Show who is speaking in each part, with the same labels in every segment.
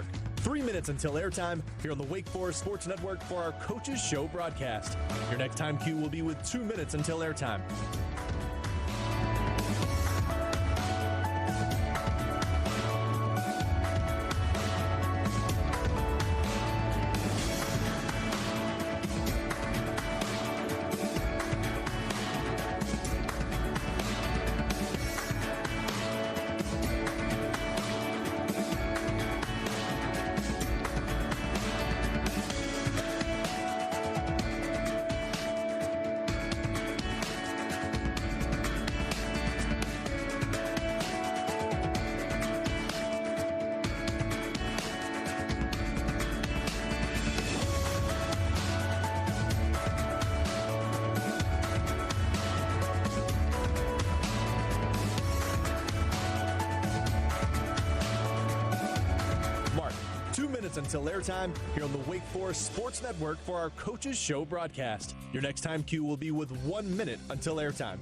Speaker 1: Mark. 3 minutes until airtime here on the Wake Forest Sports Network for our Coaches Show broadcast. Your next time cue will be with 2 minutes until airtime. Until airtime here on the Wake Forest Sports Network for our Coaches Show broadcast. Your next time cue will be with 1 minute until airtime.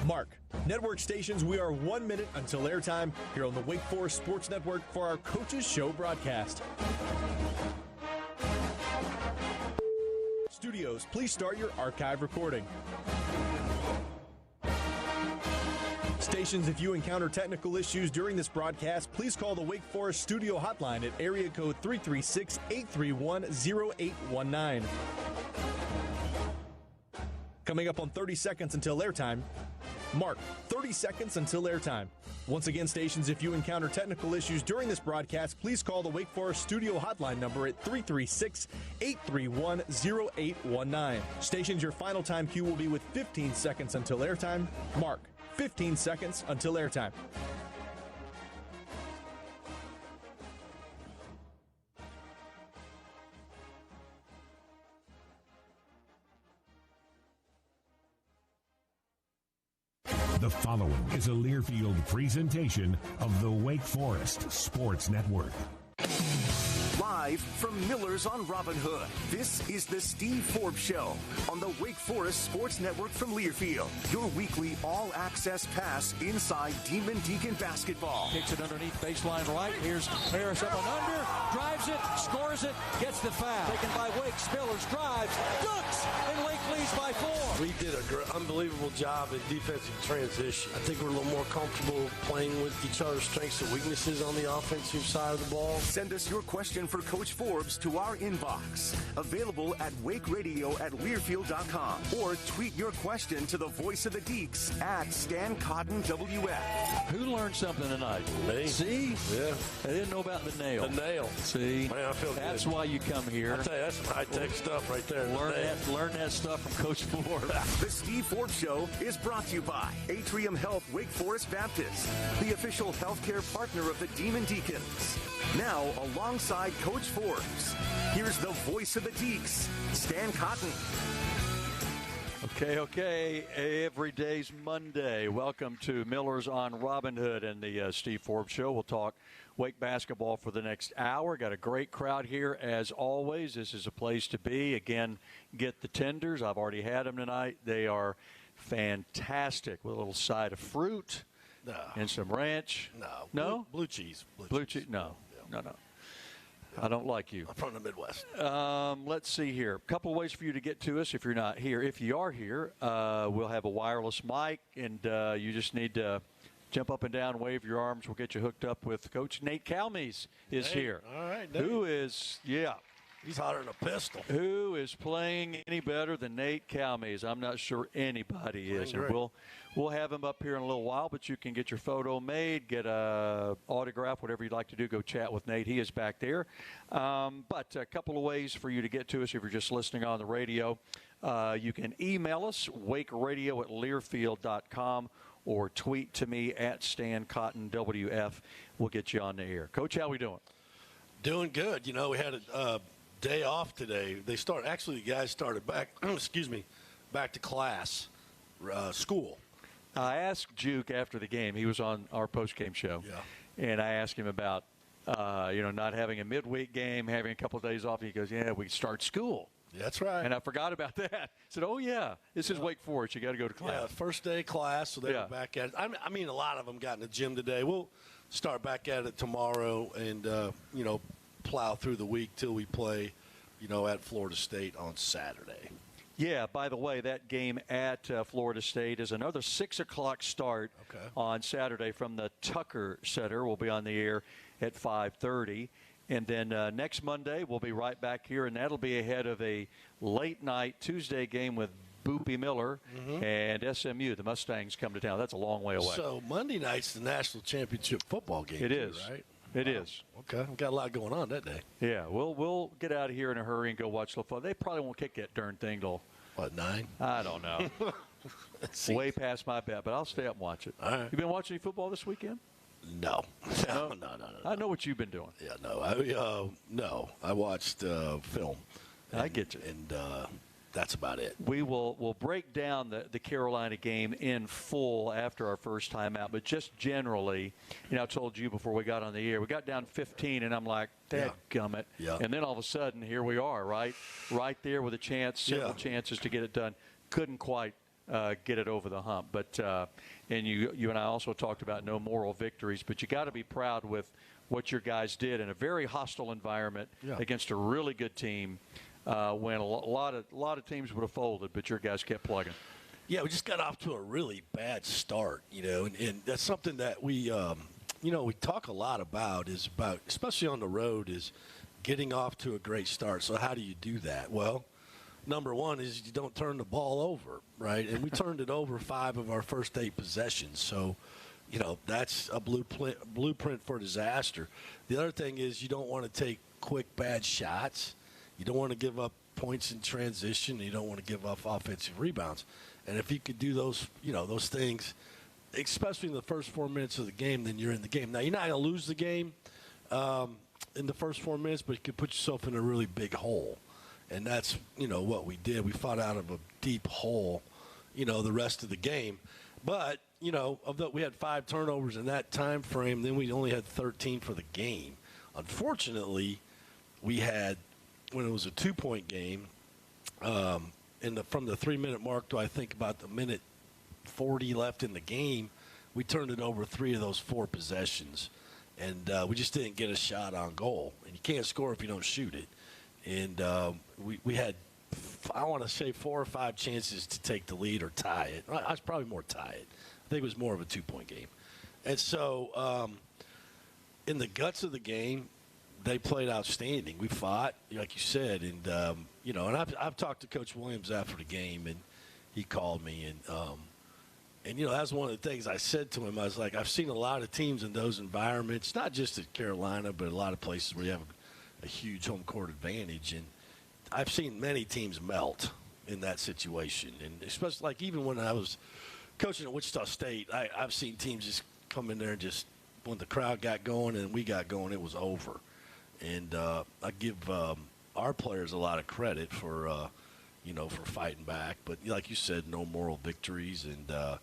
Speaker 1: Mark. Network stations, we are 1 minute until airtime here on the Wake Forest Sports Network for our Coaches Show broadcast. Studios, please start your archive recording. Stations, if you encounter technical issues during this broadcast, please call the Wake Forest studio hotline at area code 336-831-0819. Coming up on 30 seconds until airtime, Mark, 30 seconds until airtime. Once again, stations, if you encounter technical issues during this broadcast, please call the Wake Forest studio hotline number at 336-831-0819. Stations, your final time cue will be with 15 seconds until airtime. Mark, 15 seconds until airtime.
Speaker 2: The following is a Learfield presentation of the Wake Forest Sports Network.
Speaker 3: Live from Miller's on Robin Hood, this is the Steve Forbes Show on the Wake Forest Sports Network from Learfield. Your weekly all-access pass inside Demon Deacon basketball.
Speaker 4: Kicks it underneath baseline right. Here's Harris up and under. Drives it, scores it, gets the foul. Taken by Wake. Spillers drives, dunks, and Wake leads by 4.
Speaker 5: We did an unbelievable job in defensive transition. I think we're a little more comfortable playing with each other's strengths and weaknesses on the offensive side of the ball.
Speaker 3: Send us your question for Coach Forbes to our inbox. Available at wakeradio@learfield.com or tweet your question to the voice of the Deeks at Stan Cotton WF.
Speaker 4: Who learned something tonight?
Speaker 5: Me.
Speaker 4: See?
Speaker 5: Yeah.
Speaker 4: I didn't know about the nail.
Speaker 5: The nail.
Speaker 4: See?
Speaker 5: Man, I feel
Speaker 4: that's
Speaker 5: good.
Speaker 4: Why you come here.
Speaker 5: I tell you, that's some high-tech stuff right there.
Speaker 4: Learn that stuff from Coach Forbes.
Speaker 3: The Steve Forbes Show is brought to you by Atrium Health Wake Forest Baptist, the official healthcare partner of the Demon Deacons. Now, alongside Coach Forbes, here's the voice of the Deeks, Stan Cotton.
Speaker 4: Okay. Every day's Monday. Welcome to Miller's on Robin Hood and the Steve Forbes Show. We'll talk Wake basketball for the next hour. Got a great crowd here as always. This is a place to be. Again, get the tenders. I've already had them tonight. They are fantastic with a little side of fruit and some ranch.
Speaker 5: No? Blue cheese.
Speaker 4: Blue cheese? No. No. I don't like you.
Speaker 5: I'm from the Midwest.
Speaker 4: Let's see here. A couple of ways for you to get to us if you're not here. If you are here, we'll have a wireless mic, and you just need to jump up and down, wave your arms. We'll get you hooked up with Coach Nate Calmes is here.
Speaker 5: All right, Nate.
Speaker 4: Who is,
Speaker 5: He's hotter than a pistol.
Speaker 4: Who is playing any better than Nate Calmes? I'm not sure anybody is. And we'll have him up here in a little while, but you can get your photo made, get a autograph, whatever you'd like to do. Go chat with Nate. He is back there. But a couple of ways for you to get to us if you're just listening on the radio. You can email us, wakeradio@learfield.com, or tweet to me at Stan Cotton WF. We'll get you on the air. Coach, how we doing?
Speaker 5: Doing good. You know, we had a day off today. The guys started back, back to class, school.
Speaker 4: I asked Juke after the game. He was on our post-game show.
Speaker 5: Yeah.
Speaker 4: And I asked him about, not having a midweek game, having a couple of days off. He goes, yeah, we start school.
Speaker 5: That's right.
Speaker 4: And I forgot about that. I said, oh, yeah, this is Wake Forest. You got to go to class.
Speaker 5: Yeah, first day of class, so they were back at it. I mean, a lot of them got in the gym today. We'll start back at it tomorrow and, plow through the week till we play, at Florida State on Saturday.
Speaker 4: Yeah, by the way, that game at Florida State is another 6 o'clock start on Saturday from the Tucker Center. We'll be on the air at 5:30. And then next Monday, we'll be right back here, and that'll be ahead of a late-night Tuesday game with Boopy Miller and SMU. The Mustangs come to town. That's a long way away.
Speaker 5: So Monday night's the national championship football game.
Speaker 4: It is,
Speaker 5: right?
Speaker 4: It is.
Speaker 5: Okay. We've got a lot going on that day.
Speaker 4: Yeah, we'll get out of here in a hurry and go watch the football. They probably won't kick that darn thing till,
Speaker 5: 9?
Speaker 4: I don't know. Way past my bet, but I'll stay up and watch it.
Speaker 5: All right.
Speaker 4: You been watching any football this weekend?
Speaker 5: No. No.
Speaker 4: I know what you've been doing.
Speaker 5: Yeah, no. I watched film.
Speaker 4: I get you.
Speaker 5: And that's about it.
Speaker 4: We'll break down the Carolina game in full after our first time out, but just generally, I told you before we got on the air, we got down 15, and I'm like, dadgummit.
Speaker 5: Yeah.
Speaker 4: And then all of a sudden, here we are, right there with several chances to get it done. Couldn't quite get it over the hump. But and you and I also talked about no moral victories, but you got to be proud with what your guys did in a very hostile environment against a really good team. When a lot of teams would have folded, but your guys kept plugging.
Speaker 5: Yeah, we just got off to a really bad start, and that's something that we talk a lot about, especially on the road, is getting off to a great start. So how do you do that? Well, number one is you don't turn the ball over, right? And we turned it over 5 of our first 8 possessions. So, that's a blueprint for disaster. The other thing is you don't want to take quick, bad shots. You don't want to give up points in transition. You don't want to give up offensive rebounds. And if you could do those things, especially in the first 4 minutes of the game, then you're in the game. Now, you're not going to lose the game in the first 4 minutes, but you could put yourself in a really big hole. And that's, what we did. We fought out of a deep hole, the rest of the game. But, we had 5 turnovers in that time frame. Then we only had 13 for the game. Unfortunately, we had, when it was a 2-point game, from the 3-minute mark to I think about the minute 40 left in the game, we turned it over 3 of those 4 possessions. And we just didn't get a shot on goal. And you can't score if you don't shoot it. And we had, I want to say, 4 or 5 chances to take the lead or tie it. I was probably more tie it. I think it was more of a 2-point game. And so in the guts of the game, they played outstanding. We fought, like you said, and and I've talked to Coach Williams after the game, and he called me, and that's one of the things I said to him. I was like, I've seen a lot of teams in those environments, not just at Carolina, but a lot of places where you have a huge home court advantage, and I've seen many teams melt in that situation, and especially like even when I was coaching at Wichita State, I've seen teams just come in there and just when the crowd got going and we got going, it was over. And I give our players a lot of credit for, for fighting back. But like you said, no moral victories. And, at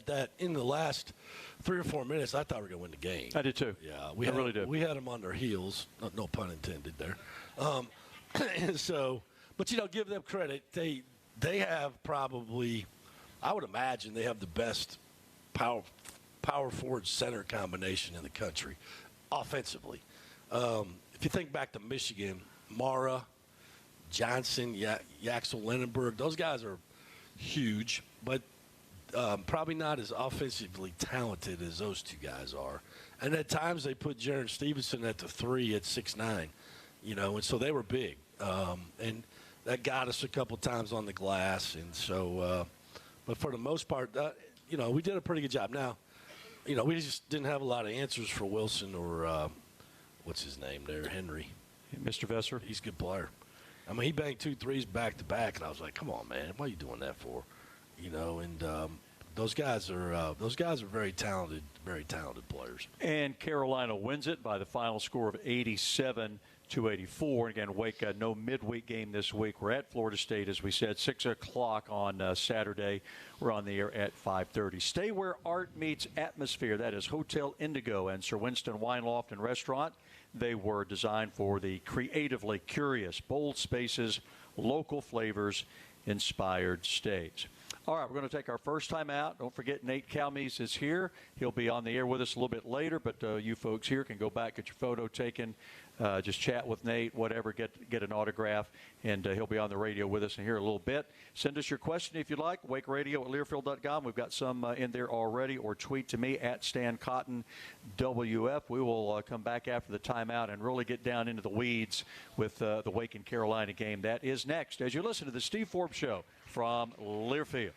Speaker 5: that, in the last 3 or 4 minutes, I thought we were going to win the game.
Speaker 4: I did too.
Speaker 5: Yeah,
Speaker 4: I really did.
Speaker 5: We had them on their heels. No pun intended there. And so, but, give them credit. They have probably, I would imagine, they have the best power forward center combination in the country. Offensively, if you think back to Michigan, Mara, Johnson, Yaxel Lenenberg, those guys are huge, but probably not as offensively talented as those 2 guys are. And at times they put Jaron Stevenson at the 3 at 6'9", and so they were big. And that got us a couple times on the glass. And so, but for the most part, we did a pretty good job. Now, we just didn't have a lot of answers for Wilson or what's his name there, Henry.
Speaker 4: Mr. Vesser.
Speaker 5: He's a good player. I mean, he banged 2 threes back to back, and I was like, "Come on, man, what are you doing that for?" And those guys are very talented players.
Speaker 4: And Carolina wins it by the final score of 87-84. Again, Wake, no midweek game this week. We're at Florida State, as we said, 6 o'clock on Saturday. We're on the air at 5:30. Stay where art meets atmosphere. That is Hotel Indigo and Sir Winston Wine Loft and Restaurant. They were designed for the creatively curious, bold spaces, local flavors, inspired stays. All right, we're going to take our first time out. Don't forget Nate Calmes is here. He'll be on the air with us a little bit later, but you folks here can go back, get your photo taken, just chat with Nate, whatever, get an autograph, and he'll be on the radio with us in here a little bit. Send us your question if you'd like, wakeradio@learfield.com. We've got some in there already, or tweet to me at Stan Cotton WF. We will come back after the timeout and really get down into the weeds with the Wake and Carolina game. That is next as you listen to the Steve Forbes Show from Learfield.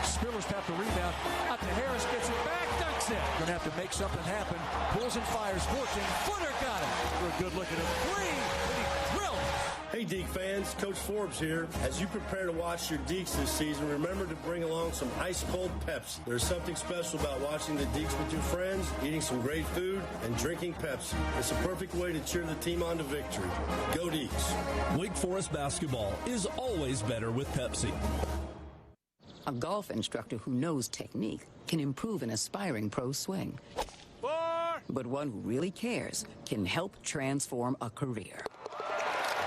Speaker 6: Spillers tap the rebound. Out to Harris, gets it back, dunks it. Going to have to make something happen. Pulls and fires, 14-footer, got it. For a good look at him. Three, and he drilled.
Speaker 7: Hey, Deke fans, Coach Forbes here. As you prepare to watch your Dekes this season, remember to bring along some ice-cold Pepsi. There's something special about watching the Dekes with your friends, eating some great food, and drinking Pepsi. It's a perfect way to cheer the team on to victory. Go Dekes.
Speaker 8: Wake Forest basketball is always better with Pepsi.
Speaker 9: A golf instructor who knows technique can improve an aspiring pro's swing. But one who really cares can help transform a career.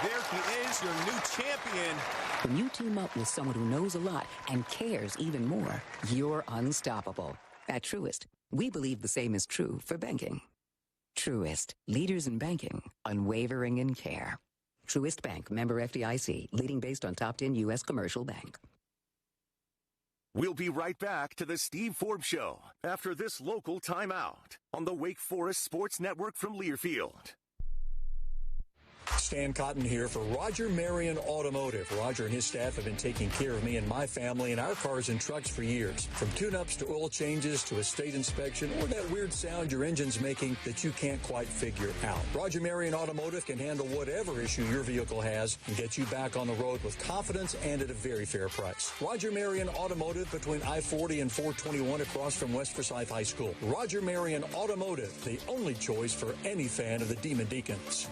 Speaker 10: There he is, your new champion.
Speaker 9: When you team up with someone who knows a lot and cares even more, you're unstoppable. At Truist, we believe the same is true for banking. Truist, leaders in banking, unwavering in care. Truist Bank, member FDIC, leading based on top 10 U.S. commercial bank.
Speaker 3: We'll be right back to the Steve Forbes Show after this local timeout on the Wake Forest Sports Network from Learfield.
Speaker 6: Stan Cotton here for Roger Marion Automotive. Roger and his staff have been taking care of me and my family and our cars and trucks for years. From tune-ups to oil changes to a state inspection or that weird sound your engine's making that you can't quite figure out. Roger Marion Automotive can handle whatever issue your vehicle has and get you back on the road with confidence and at a very fair price. Roger Marion Automotive between I-40 and 421 across from West Forsyth High School. Roger Marion Automotive, the only choice for any fan of the Demon Deacons.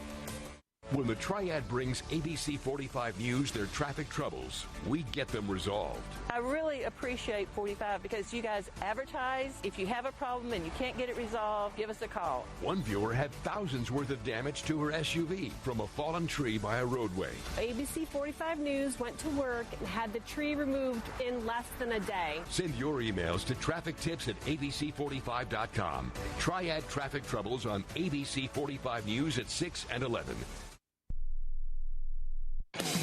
Speaker 11: When the Triad brings ABC 45 News their traffic troubles, we get them resolved.
Speaker 12: I really appreciate 45 because you guys advertise. If you have a problem and you can't get it resolved, give us a call.
Speaker 11: One viewer had thousands worth of damage to her SUV from a fallen tree by a roadway.
Speaker 13: ABC 45 News went to work and had the tree removed in less than a day.
Speaker 11: Send your emails to traffictips@abc45.com. Triad traffic troubles on ABC 45 News at 6 and 11.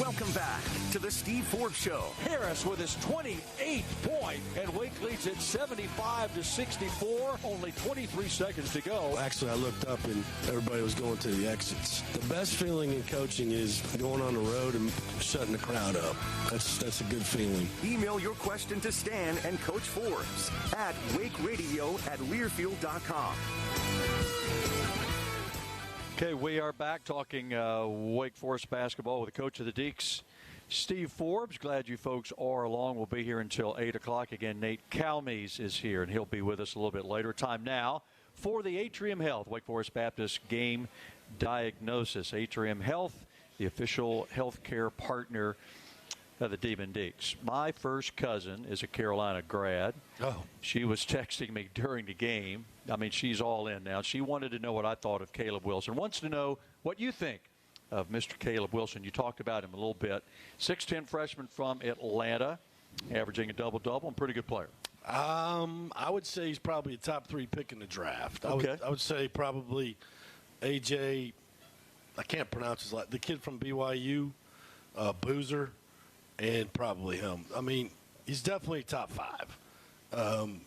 Speaker 3: Welcome back to the Steve Forbes Show.
Speaker 6: Harris with his 28th point, and Wake leads it 75-64. Only 23 seconds to go.
Speaker 7: Actually, I looked up and everybody was going to the exits. The best feeling in coaching is going on the road and shutting the crowd up. That's a good feeling.
Speaker 3: Email your question to Stan and Coach Forbes at wakeradio@learfield.com.
Speaker 4: Okay, we are back talking Wake Forest basketball with the coach of the Dekes, Steve Forbes. Glad you folks are along. We'll be here until 8 o'clock. Again, Nate Calmes is here, and he'll be with us a little bit later. Time now for the Atrium Health Wake Forest Baptist game diagnosis. Atrium Health, the official health care partner of the Demon Dekes. My first cousin is a Carolina grad.
Speaker 5: Oh.
Speaker 4: She was texting me during the game. I mean, she's all in now. She wanted to know what I thought of Caleb Wilson. Wants to know what you think of Mr. Caleb Wilson. You talked about him a little bit. 6'10" freshman from Atlanta, averaging a double-double, and pretty good player.
Speaker 5: I would say he's probably a top 3 pick in the draft.
Speaker 4: Okay.
Speaker 5: I would say probably AJ, I can't pronounce his last, the kid from BYU, Boozer, and probably him. I mean, he's definitely top 5.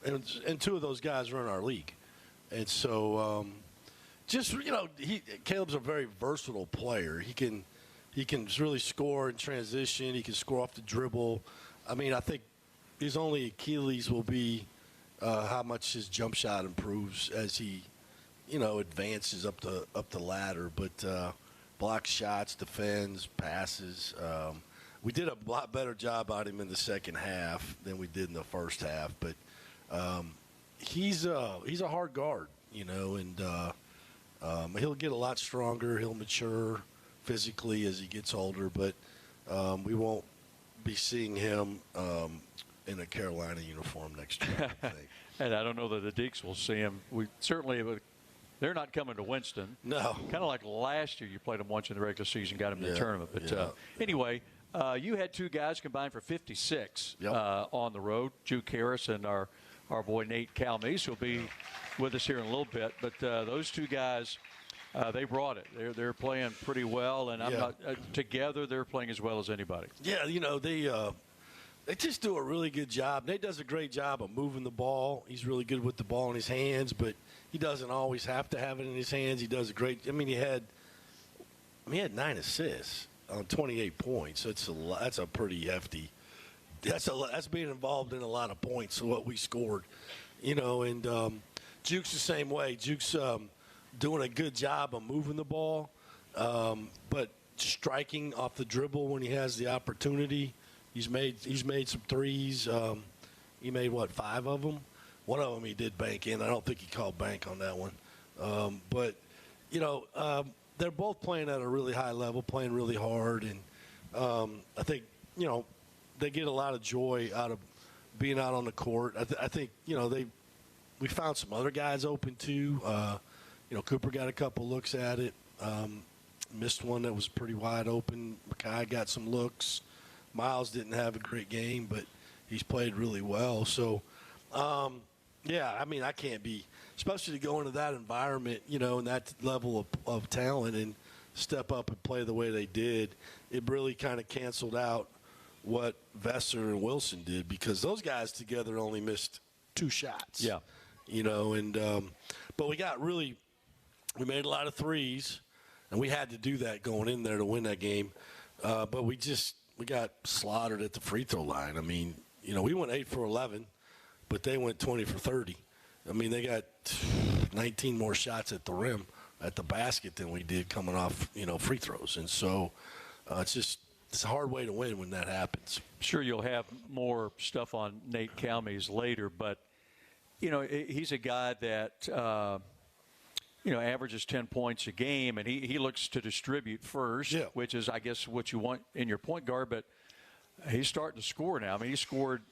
Speaker 5: And 2 of those guys are in our league. And so, just, Caleb's a very versatile player. He can really score in transition. He can score off the dribble. I mean, I think his only Achilles will be how much his jump shot improves as he, advances up the ladder. But blocks shots, defends, passes. We did a lot better job on him in the second half than we did in the first half. But he's a hard guard, and he'll get a lot stronger. He'll mature physically as he gets older, but we won't be seeing him in a Carolina uniform next year, I think.
Speaker 4: And I don't know that the Deeks will see him. We certainly they're not coming to Winston.
Speaker 5: No.
Speaker 4: Kind of like last year, you played them once in the regular season, got them in the tournament. But anyway, you had two guys combined for 56 on the road, Juke Harris and our boy Nate Calmes, who'll be with us here in a little bit. But those two guys, they brought it. They're playing pretty well, and I'm not together. They're playing as well as anybody.
Speaker 5: Yeah, they just do a really good job. Nate does a great job of moving the ball. He's really good with the ball in his hands, but he doesn't always have to have it in his hands. He does a great. I mean, he had 9 assists on 28 points. That's a pretty hefty. That's being involved in a lot of points. So what we scored, and Juke's the same way. Juke's doing a good job of moving the ball, but striking off the dribble when he has the opportunity. He's made some threes. He made 5 of them. One of them he did bank in. I don't think he called bank on that one. But they're both playing at a really high level, playing really hard, and I think they get a lot of joy out of being out on the court. I think we found some other guys open too. Cooper got a couple looks at it. Missed one that was pretty wide open. Makai got some looks. Miles didn't have a great game, but he's played really well. So, I can't be, especially to go into that environment, and that level of talent and step up and play the way they did. It really kind of canceled out what Vesser and Wilson did, because those guys together only missed 2 shots. Yeah. But we made a lot of threes, and we had to do that going in there to win that game. But we got slaughtered at the free throw line. I mean, we went 8 for 11, but they went 20 for 30. I mean, they got 19 more shots at the rim, at the basket than we did coming off, free throws. And so it's a hard way to win when that happens.
Speaker 4: Sure, you'll have more stuff on Nate Calmes later, but, he's a guy that, averages 10 points a game, and he looks to distribute first, which is, I guess, what you want in your point guard, but he's starting to score now. I mean,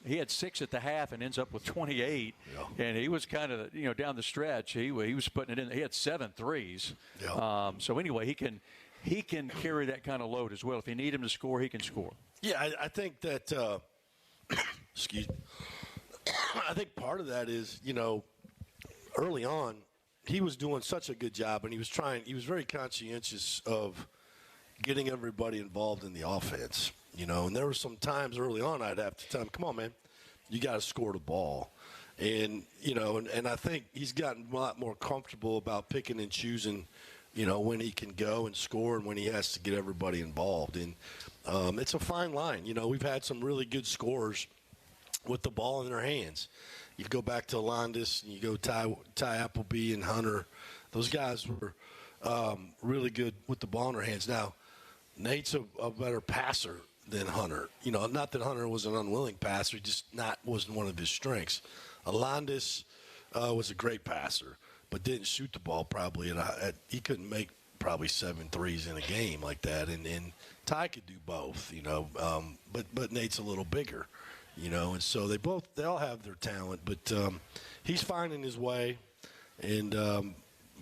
Speaker 4: he had 6 at the half and ends up with 28, and he was kind of, down the stretch. He was putting it in. He had 7 threes. So anyway, he can carry that kind of load as well. If you need him to score, he can score.
Speaker 5: Yeah, I think that excuse me. I think part of that is, early on, he was doing such a good job, and he was very conscientious of getting everybody involved in the offense, and there were some times early on I'd have to tell him, come on, man, you got to score the ball. And, and I think he's gotten a lot more comfortable about picking and choosing, when he can go and score and when he has to get everybody involved. And it's a fine line. We've had some really good scorers with the ball in their hands. You go back to Alondas, and you go Ty Appleby and Hunter. Those guys were really good with the ball in their hands. Now, Nate's a better passer than Hunter. Not that Hunter was an unwilling passer, just wasn't one of his strengths. Alondas was a great passer, but didn't shoot the ball probably. He couldn't make probably 7 threes in a game like that. And Ty could do both, but Nate's a little bigger. And so they all have their talent, but he's finding his way, and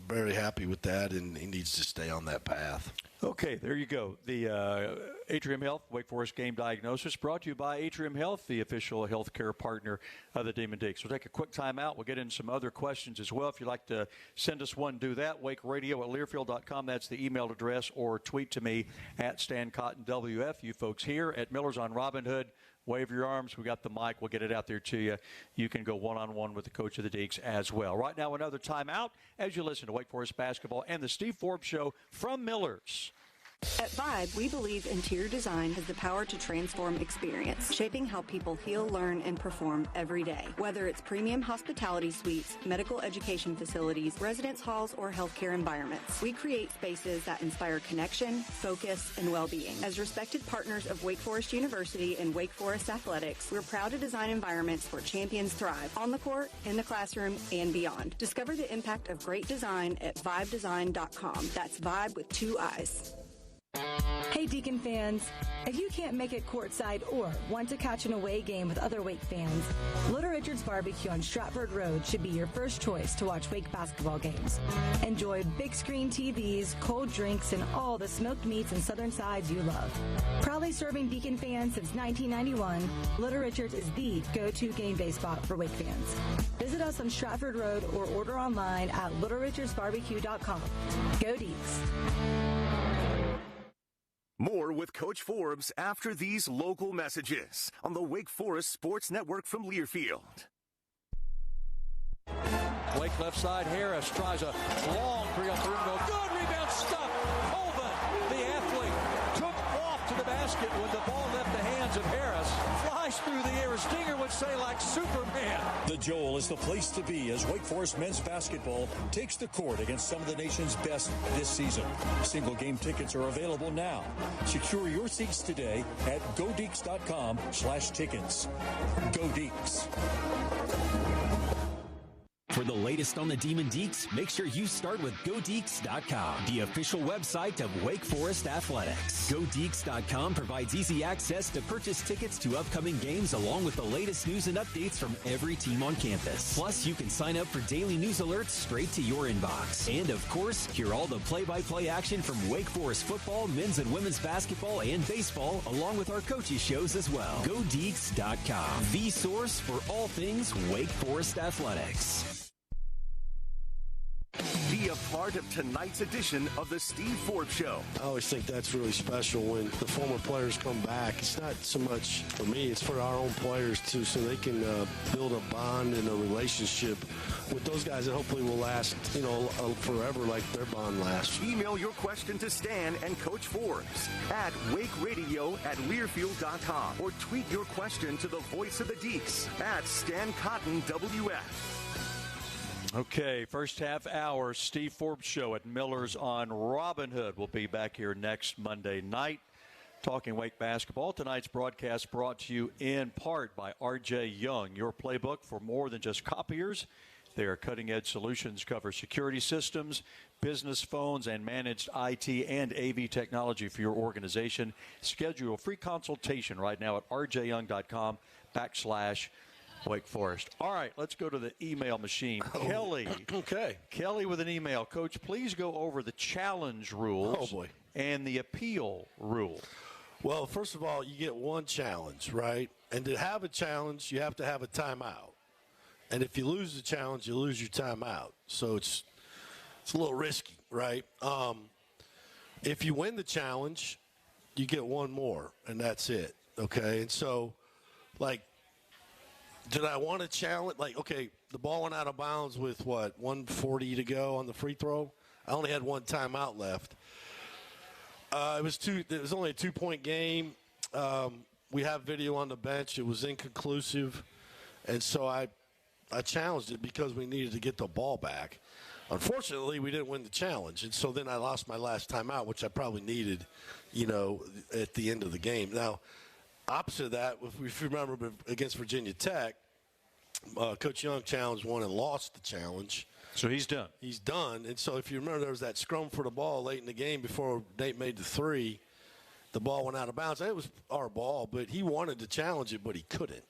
Speaker 5: very happy with that, and he needs to stay on that path.
Speaker 4: Okay, there you go. The Atrium Health Wake Forest Game Diagnosis brought to you by Atrium Health, the official healthcare partner of the Demon Deeks. We'll take a quick time out. We'll get into some other questions as well. If you'd like to send us one, do that. WakeRadio@Learfield.com. That's the email address, or tweet to me at StanCottonWF. You folks here at Miller's on Robin Hood, wave your arms. We got the mic. We'll get it out there to you. You can go one-on-one with the coach of the Deacs as well. Right now, another timeout as you listen to Wake Forest basketball and the Steve Forbes Show from Miller's.
Speaker 14: At Vibe, we believe interior design has the power to transform experience, shaping how people heal, learn, and perform every day. Whether it's premium hospitality suites, medical education facilities, residence halls, or healthcare environments, we create spaces that inspire connection, focus, and well-being. As respected partners of Wake Forest University and Wake Forest Athletics, we're proud to design environments where champions thrive, on the court, in the classroom, and beyond. Discover the impact of great design at vibedesign.com. That's Vibe with 2 I's.
Speaker 15: Hey Deacon fans, if you can't make it courtside or want to catch an away game with other Wake fans, Little Richard's Barbecue on Stratford Road should be your first choice to watch Wake basketball games. Enjoy big screen TVs, cold drinks, and all the smoked meats and southern sides you love. Proudly serving Deacon fans since 1991, Little Richard's is the go-to game day spot for Wake fans. Visit us on Stratford Road or order online at littlerichardsbarbecue.com. Go Deacs!
Speaker 3: More with Coach Forbes after these local messages on the Wake Forest Sports Network from Learfield.
Speaker 4: Wake left side, Harris tries a long three on the rim. Good rebound, stop. Colvin, the athlete, took off to the basket when the ball left the hands of Harris. Flies through the air, as Stinger would say, like Superman.
Speaker 6: The Joel is the place to be as Wake Forest men's basketball takes the court against some of the nation's best this season. Single game tickets are available now. Secure your seats today at godeeks.com/tickets. Go Deeks.
Speaker 8: For the latest on the Demon Deacs, make sure you start with GoDeeks.com, the official website of Wake Forest Athletics. GoDeeks.com provides easy access to purchase tickets to upcoming games along with the latest news and updates from every team on campus. Plus, you can sign up for daily news alerts straight to your inbox. And, of course, hear all the play-by-play action from Wake Forest football, men's and women's basketball, and baseball, along with our coaches' shows as well. GoDeeks.com, the source for all things Wake Forest Athletics.
Speaker 3: Be a part of tonight's edition of the Steve Forbes Show.
Speaker 5: I always think that's really special when the former players come back. It's not so much for me, it's for our own players too, so they can build a bond and a relationship with those guys that hopefully will last, forever like their bond lasts.
Speaker 3: Email your question to Stan and Coach Forbes at wakeradio@learfield.com or tweet your question to the voice of the Deacs at Stan Cotton WF.
Speaker 4: Okay, first half hour, Steve Forbes Show at Miller's on Robin Hood. We'll be back here next Monday night talking Wake basketball. Tonight's broadcast brought to you in part by R.J. Young, your playbook for more than just copiers. Their cutting-edge solutions cover security systems, business phones, and managed IT and AV technology for your organization. Schedule a free consultation right now at rjyoung.com/Wake Forest. All right, let's go to the email machine. Kelly.
Speaker 5: Okay.
Speaker 4: Kelly with an email. Coach, please go over the challenge rules and the appeal rule.
Speaker 5: Well, first of all, you get one challenge, right? And to have a challenge, you have to have a timeout. And if you lose the challenge, you lose your timeout. So it's a little risky, right? If you win the challenge, you get one more, and that's it, okay? And so, did I want to challenge? The ball went out of bounds with, 1:40 to go on the free throw? I only had one timeout left. It was only a 2-point game. We have video on the bench. It was inconclusive. And so I challenged it because we needed to get the ball back. Unfortunately, we didn't win the challenge. And so then I lost my last timeout, which I probably needed, at the end of the game. Now, opposite of that, if you remember against Virginia Tech, Coach Young challenged one and lost the challenge.
Speaker 4: So he's done.
Speaker 5: He's done. And so if you remember, there was that scrum for the ball late in the game before Nate made the three. The ball went out of bounds. And it was our ball, but he wanted to challenge it, but he couldn't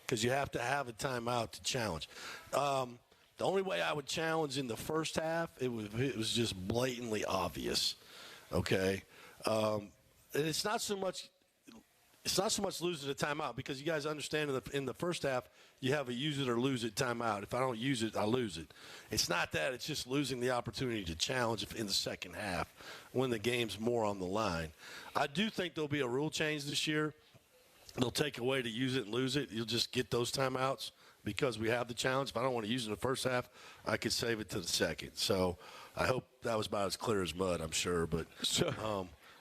Speaker 5: because you have to have a timeout to challenge. The only way I would challenge in the first half, it was just blatantly obvious, okay? And it's not so much losing a timeout because you guys understand in the first half you have a use it or lose it timeout. If I don't use it, I lose it. It's not that. It's just losing the opportunity to challenge in the second half when the game's more on the line. I do think there'll be a rule change this year. they'll take away to use it and lose it. You'll just get those timeouts because we have the challenge. If I don't want to use it in the first half, I could save it to the second. So I hope that was about as clear as mud, I'm sure. But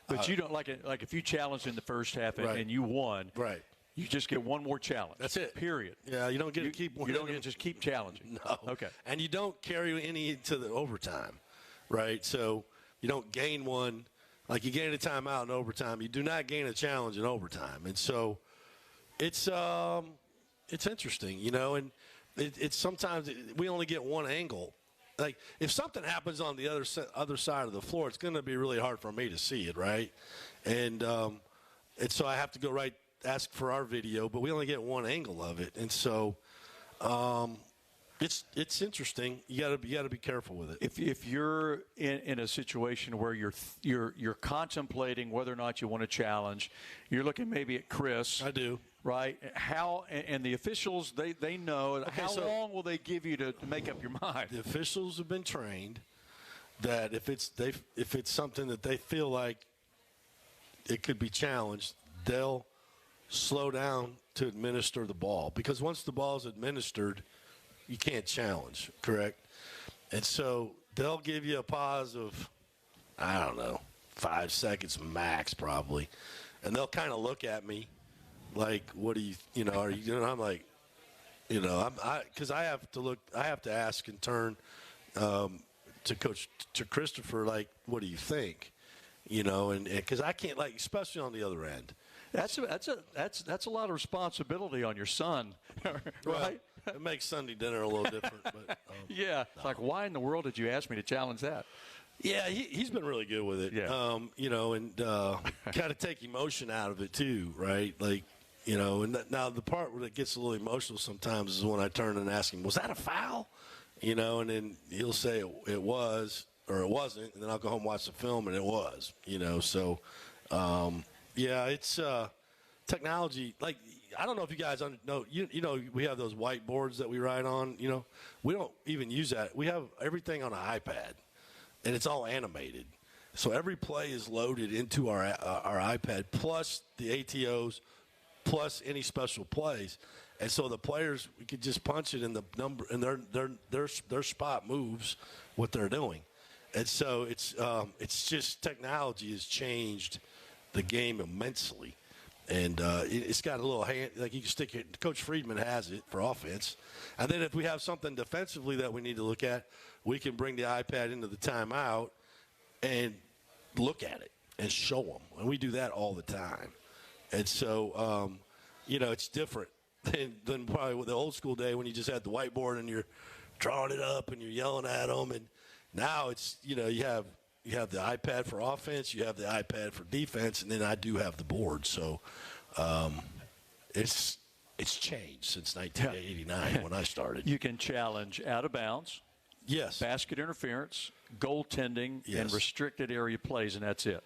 Speaker 4: but you don't like it. Like if you challenged in the first half and you won,
Speaker 5: right?
Speaker 4: You just get one more challenge.
Speaker 5: That's it.
Speaker 4: Period.
Speaker 5: Yeah, you don't get to keep.
Speaker 4: You don't get to just keep challenging.
Speaker 5: No.
Speaker 4: Okay.
Speaker 5: And you don't carry any into the overtime, right? So you don't gain one. Like you gain a timeout in overtime, you do not gain a challenge in overtime. And so it's interesting, you know. And it's sometimes we only get one angle. Like if something happens on the other side of the floor, it's going to be really hard for me to see it, right? And so I have to go ask for our video, but we only get one angle of it, and so it's interesting. You got to be careful with it.
Speaker 4: If you're in a situation where you're contemplating whether or not you want to challenge, you're looking maybe at Chris.
Speaker 5: I do.
Speaker 4: Right? How and the officials they know. Okay, how long will they give you to make up your mind?
Speaker 5: The officials have been trained that if it's something that they feel like it could be challenged, they'll slow down to administer the ball, because once the ball is administered, you can't challenge, correct? And so they'll give you a pause of, I don't know, 5 seconds max probably, and they'll kind of look at me like, what do you know, are you, I'm like, you know, because I have to ask in turn to Christopher, like, what do you think? You know, and because I can't, like, especially on the other end.
Speaker 4: That's a lot of responsibility on your son, right?
Speaker 5: Well, it makes Sunday dinner a little different. But,
Speaker 4: yeah, it's like, why in the world did you ask me to challenge that?
Speaker 5: Yeah, he's been really good with it.
Speaker 4: Yeah.
Speaker 5: You know, and kind of take emotion out of it too, right? Like, you know, and now the part where it gets a little emotional sometimes is when I turn and ask him, was that a foul? You know, and then he'll say it was or it wasn't, and then I'll go home and watch the film, and it was, you know. So, yeah, it's technology. Like, I don't know if you guys know, you know, we have those whiteboards that we write on. You know, we don't even use that. We have everything on an iPad, and it's all animated. So every play is loaded into our iPad, plus the ATOs, plus any special plays. And so the players, we could just punch it in the number, and their spot moves what they're doing. And so it's just technology has changed the game immensely. And it's got a little hand, like you can stick it. Coach Friedman has it for offense. And then if we have something defensively that we need to look at, we can bring the iPad into the timeout and look at it and show them. And we do that all the time. And so, you know, it's different than probably with the old school day when you just had the whiteboard and you're drawing it up and you're yelling at them. And now it's, you know, you have the iPad for offense, you have the iPad for defense, and then I do have the board. So it's changed since 1989 when I started.
Speaker 4: You can challenge out of bounds,
Speaker 5: yes,
Speaker 4: basket interference, goaltending,
Speaker 5: yes,
Speaker 4: and restricted area plays, and that's it.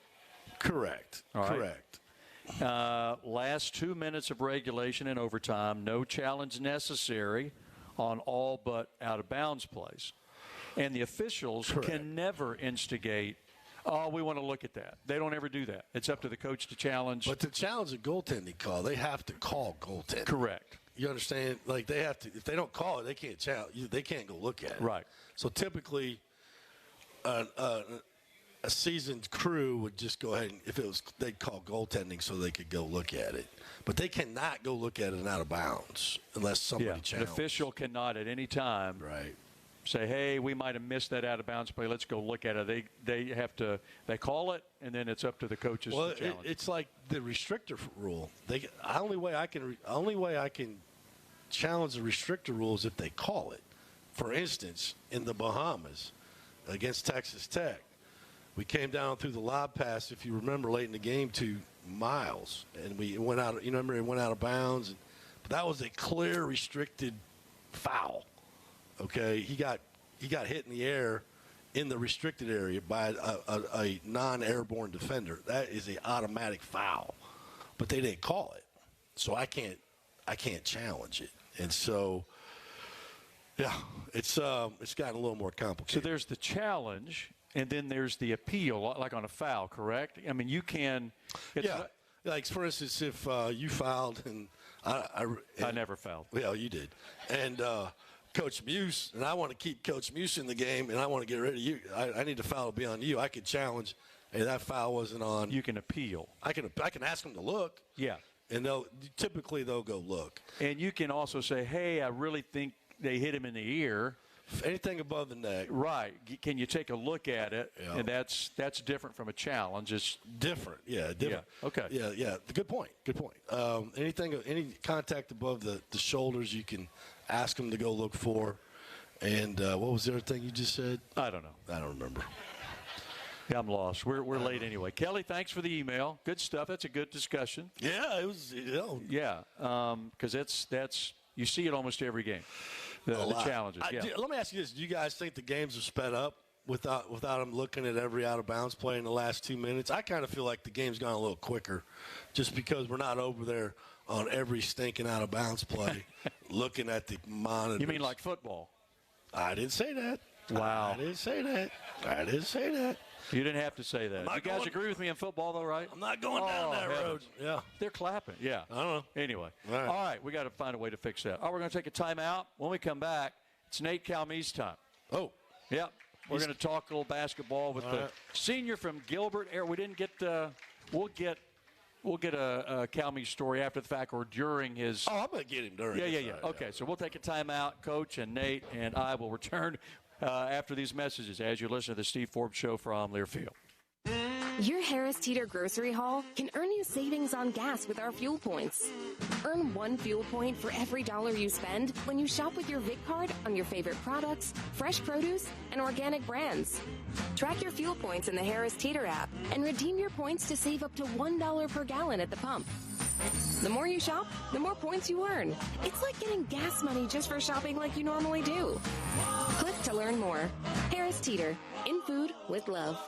Speaker 5: Correct.
Speaker 4: All right.
Speaker 5: Correct.
Speaker 4: Last 2 minutes of regulation and overtime, no challenge necessary on all but out of bounds plays. And the officials can never instigate, oh, we want to look at that. They don't ever do that. It's up to the coach to challenge.
Speaker 5: But to challenge a goaltending call, they have to call goaltending.
Speaker 4: Correct.
Speaker 5: You understand? Like, they have to. If they don't call it, they can't challenge. They can't go look at it.
Speaker 4: Right.
Speaker 5: So typically, a seasoned crew would just go ahead and they'd call goaltending so they could go look at it. But they cannot go look at it out of bounds unless somebody challenges.
Speaker 4: An official cannot at any time.
Speaker 5: Right.
Speaker 4: Say, hey, we might have missed that out of bounds play. Let's go look at it. They call it, and then it's up to the coaches to challenge.
Speaker 5: It's like the restrictor rule. The only way I can challenge the restrictor rule is if they call it. For instance, in the Bahamas against Texas Tech, we came down through the lob pass, if you remember, late in the game to Miles, and we went out. You remember, it went out of bounds, but that was a clear restricted foul. Okay, he got hit in the air in the restricted area by a non-airborne defender. That is an automatic foul, but they didn't call it, so I can't challenge it. And so, yeah, it's gotten a little more complicated.
Speaker 4: So there's the challenge, and then there's the appeal, like on a foul, correct? I mean, you can.
Speaker 5: like for instance, if you fouled and
Speaker 4: I never fouled.
Speaker 5: Well, you did, and Coach Muse, and I want to keep Coach Muse in the game, and I want to get rid of you. I need the foul to be on you. I could challenge, hey, that foul wasn't on.
Speaker 4: You can appeal.
Speaker 5: I can ask them to look.
Speaker 4: Yeah.
Speaker 5: And they'll go look.
Speaker 4: And you can also say, hey, I really think they hit him in the ear.
Speaker 5: Anything above the neck.
Speaker 4: Right. Can you take a look at it?
Speaker 5: Yeah.
Speaker 4: And that's different from a challenge. It's
Speaker 5: different. Yeah, different.
Speaker 4: Yeah. Okay.
Speaker 5: Yeah. Good point. Any contact above the shoulders, you can ask them to go look for. And what was the other thing you just said?
Speaker 4: I don't know.
Speaker 5: I don't remember.
Speaker 4: Yeah, I'm lost. We're late anyway. Kelly, thanks for the email. Good stuff. That's a good discussion.
Speaker 5: Yeah, it was.
Speaker 4: Yeah, because that's you see it almost every game. The challenges. Yeah.
Speaker 5: Let me ask you this: do you guys think the games are sped up without them looking at every out of bounds play in the last 2 minutes? I kind of feel like the game's gone a little quicker, just because we're not over there on every stinking out of bounds play, looking at the monitor.
Speaker 4: You mean like football?
Speaker 5: I didn't say that.
Speaker 4: Wow.
Speaker 5: I didn't say that.
Speaker 4: You didn't have to say that. You guys agree with me in football, though, right?
Speaker 5: I'm not going down that road. Yeah.
Speaker 4: They're clapping. Yeah.
Speaker 5: I don't know.
Speaker 4: Anyway.
Speaker 5: All
Speaker 4: right. We got to find a way to fix that. All right, we're going to take a timeout. When we come back, it's Nate Calme's time.
Speaker 5: Oh.
Speaker 4: Yep. We're going to talk a little basketball with the senior from Gilbert. We didn't get we'll get a Calme story after the fact or during his.
Speaker 5: Oh, I'm going to get him during.
Speaker 4: Yeah. Okay, so we'll take a timeout. Coach and Nate and I will return after these messages as you listen to the Steve Forbes Show from Learfield.
Speaker 16: Your Harris Teeter grocery haul can earn you savings on gas with our fuel points. Earn 1 fuel point for every $1 you spend when you shop with your Vic card on your favorite products, fresh produce, and organic brands. Track your fuel points in the Harris Teeter app and redeem your points to save up to $1 per gallon at the pump. The more you shop, the more points you earn. It's like getting gas money just for shopping like you normally do. Click to learn more. Harris Teeter, in food with love.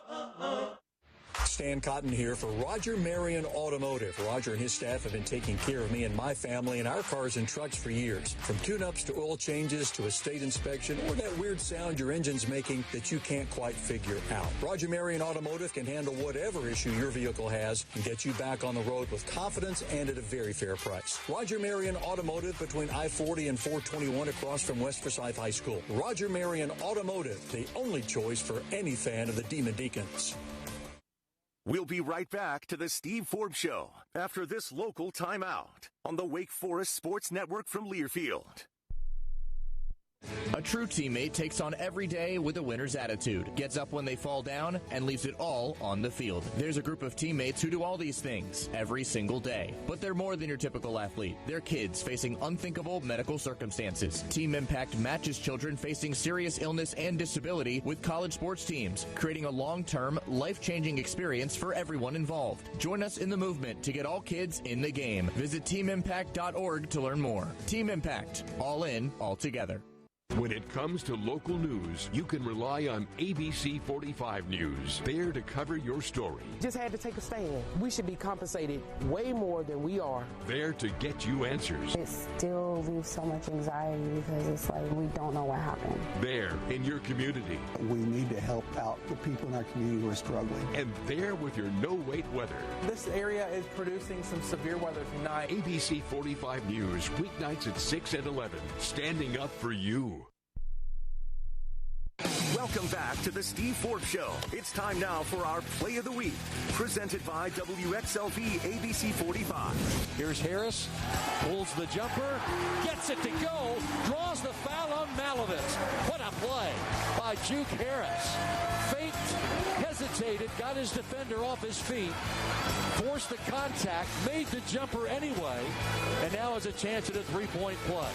Speaker 6: Stan Cotton here for Roger Marion Automotive. Roger and his staff have been taking care of me and my family and our cars and trucks for years. From tune-ups to oil changes to a state inspection or that weird sound your engine's making that you can't quite figure out. Roger Marion Automotive can handle whatever issue your vehicle has and get you back on the road with confidence and at a very fair price. Roger Marion Automotive between I-40 and 421 across from West Forsyth High School. Roger Marion Automotive, the only choice for any fan of the Demon Deacons.
Speaker 3: We'll be right back to the Steve Forbes Show after this local timeout on the Wake Forest Sports Network from Learfield.
Speaker 17: A true teammate takes on every day with a winner's attitude, gets up when they fall down, and leaves it all on the field. There's a group of teammates who do all these things every single day. But they're more than your typical athlete. They're kids facing unthinkable medical circumstances. Team Impact matches children facing serious illness and disability with college sports teams, creating a long-term, life-changing experience for everyone involved. Join us in the movement to get all kids in the game. Visit teamimpact.org to learn more. Team Impact. All in, all together.
Speaker 11: When it comes to local news, you can rely on ABC 45 News. There to cover your story.
Speaker 18: Just had to take a stand. We should be compensated way more than we are.
Speaker 11: There to get you answers.
Speaker 19: It still leaves so much anxiety because it's like we don't know what happened.
Speaker 11: There in your community.
Speaker 20: We need to help out the people in our community who are struggling.
Speaker 11: And there with your no-wait weather.
Speaker 18: This area is producing some severe weather tonight.
Speaker 11: ABC 45 News, weeknights at 6 and 11. Standing up for you.
Speaker 3: Welcome back to the Steve Forbes Show. It's time now for our Play of the Week, presented by WXLV ABC 45.
Speaker 4: Here's Harris, pulls the jumper, gets it to go, draws the foul on Malovitz. What a play by Juke Harris. Faked, hesitated, got his defender off his feet, forced the contact, made the jumper anyway, and now has a chance at a three-point play.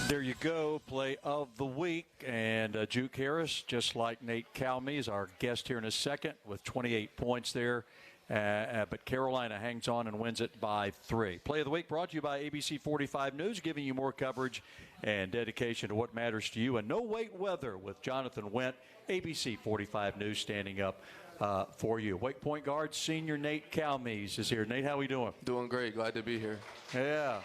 Speaker 4: There you go, Play of the Week. And Juke Harris, just like Nate Calme, is our guest here in a second with 28 points there. But Carolina hangs on and wins it by 3. Play of the Week brought to you by ABC 45 News, giving you more coverage and dedication to what matters to you. And no wait weather with Jonathan Went, ABC 45 News standing up for you. Wake point guard, senior Nate Calmes is here. Nate, how are we doing?
Speaker 21: Doing great. Glad to be here.
Speaker 4: Yeah.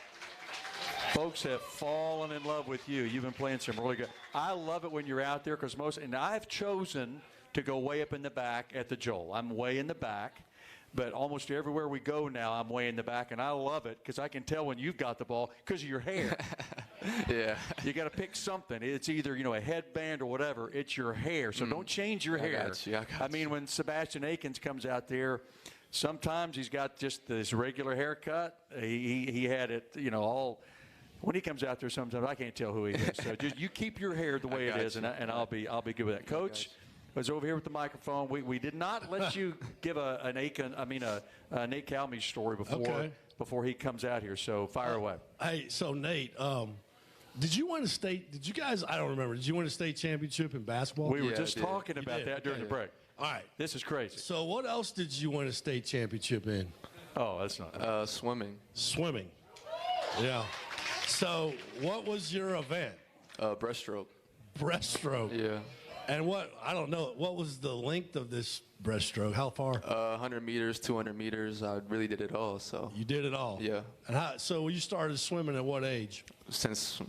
Speaker 4: Folks have fallen in love with you. You've been playing some really good. I love it when you're out there because and I've chosen to go way up in the back at the Joel. I'm way in the back. But almost everywhere we go now, I'm way in the back, and I love it because I can tell when you've got the ball because of your hair.
Speaker 21: Yeah.
Speaker 4: You got to pick something. It's either, a headband or whatever. It's your hair. So don't change your hair.
Speaker 21: I got you.
Speaker 4: I mean, when Sebastian Akins comes out there, sometimes he's got just this regular haircut. He had it, all. When he comes out there, sometimes I can't tell who he is. So just you keep your hair the way it is, and I'll be good with that. Coach was over here with the microphone. We did not let you give a Nate Calmey story before he comes out here. So fire away.
Speaker 5: Hey, so Nate, did you win a state? Did you guys? I don't remember. Did you win a state championship in basketball?
Speaker 4: We were just talking about that during the break.
Speaker 5: All right.
Speaker 4: This is crazy.
Speaker 5: So what else did you win a state championship in?
Speaker 4: Oh, that's not.
Speaker 21: Swimming.
Speaker 5: Swimming. Yeah. So what was your event?
Speaker 21: Breaststroke.
Speaker 5: Breaststroke.
Speaker 21: Yeah.
Speaker 5: And what was the length of this breaststroke? How far?
Speaker 21: 100 meters, 200 meters. I really did it all. So
Speaker 5: you did it all.
Speaker 21: Yeah.
Speaker 5: And so you started swimming at what age?
Speaker 21: Since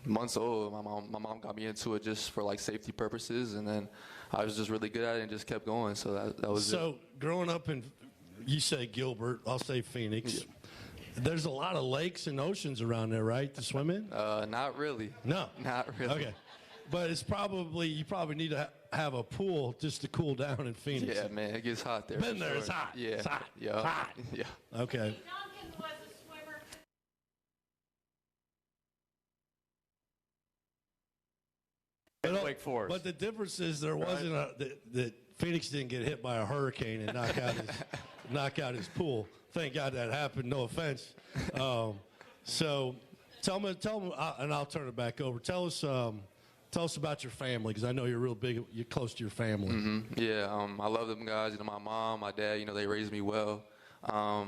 Speaker 21: months old. My mom got me into it just for safety purposes, and then I was just really good at it and just kept going. So that was it.
Speaker 5: So growing up in, you say Gilbert, I'll say Phoenix. Yeah. There's a lot of lakes and oceans around there, right, to swim in?
Speaker 21: Not really.
Speaker 5: No.
Speaker 21: Not really.
Speaker 5: Okay. But you probably need to have a pool just to cool down in Phoenix.
Speaker 21: Yeah, man, it gets hot there.
Speaker 5: Been there, it's hot.
Speaker 21: Yeah.
Speaker 5: It's hot.
Speaker 21: Yeah.
Speaker 5: It's hot.
Speaker 21: Yeah.
Speaker 5: Okay.
Speaker 4: Wake Forest.
Speaker 5: But the difference is there wasn't that Phoenix didn't get hit by a hurricane and knock out his pool. Thank God that happened. No offense. So tell me, and I'll turn it back over. Tell us about your family, because I know you're real big. You're close to your family.
Speaker 21: Mm-hmm. Yeah, I love them guys. My mom, my dad. They raised me well. I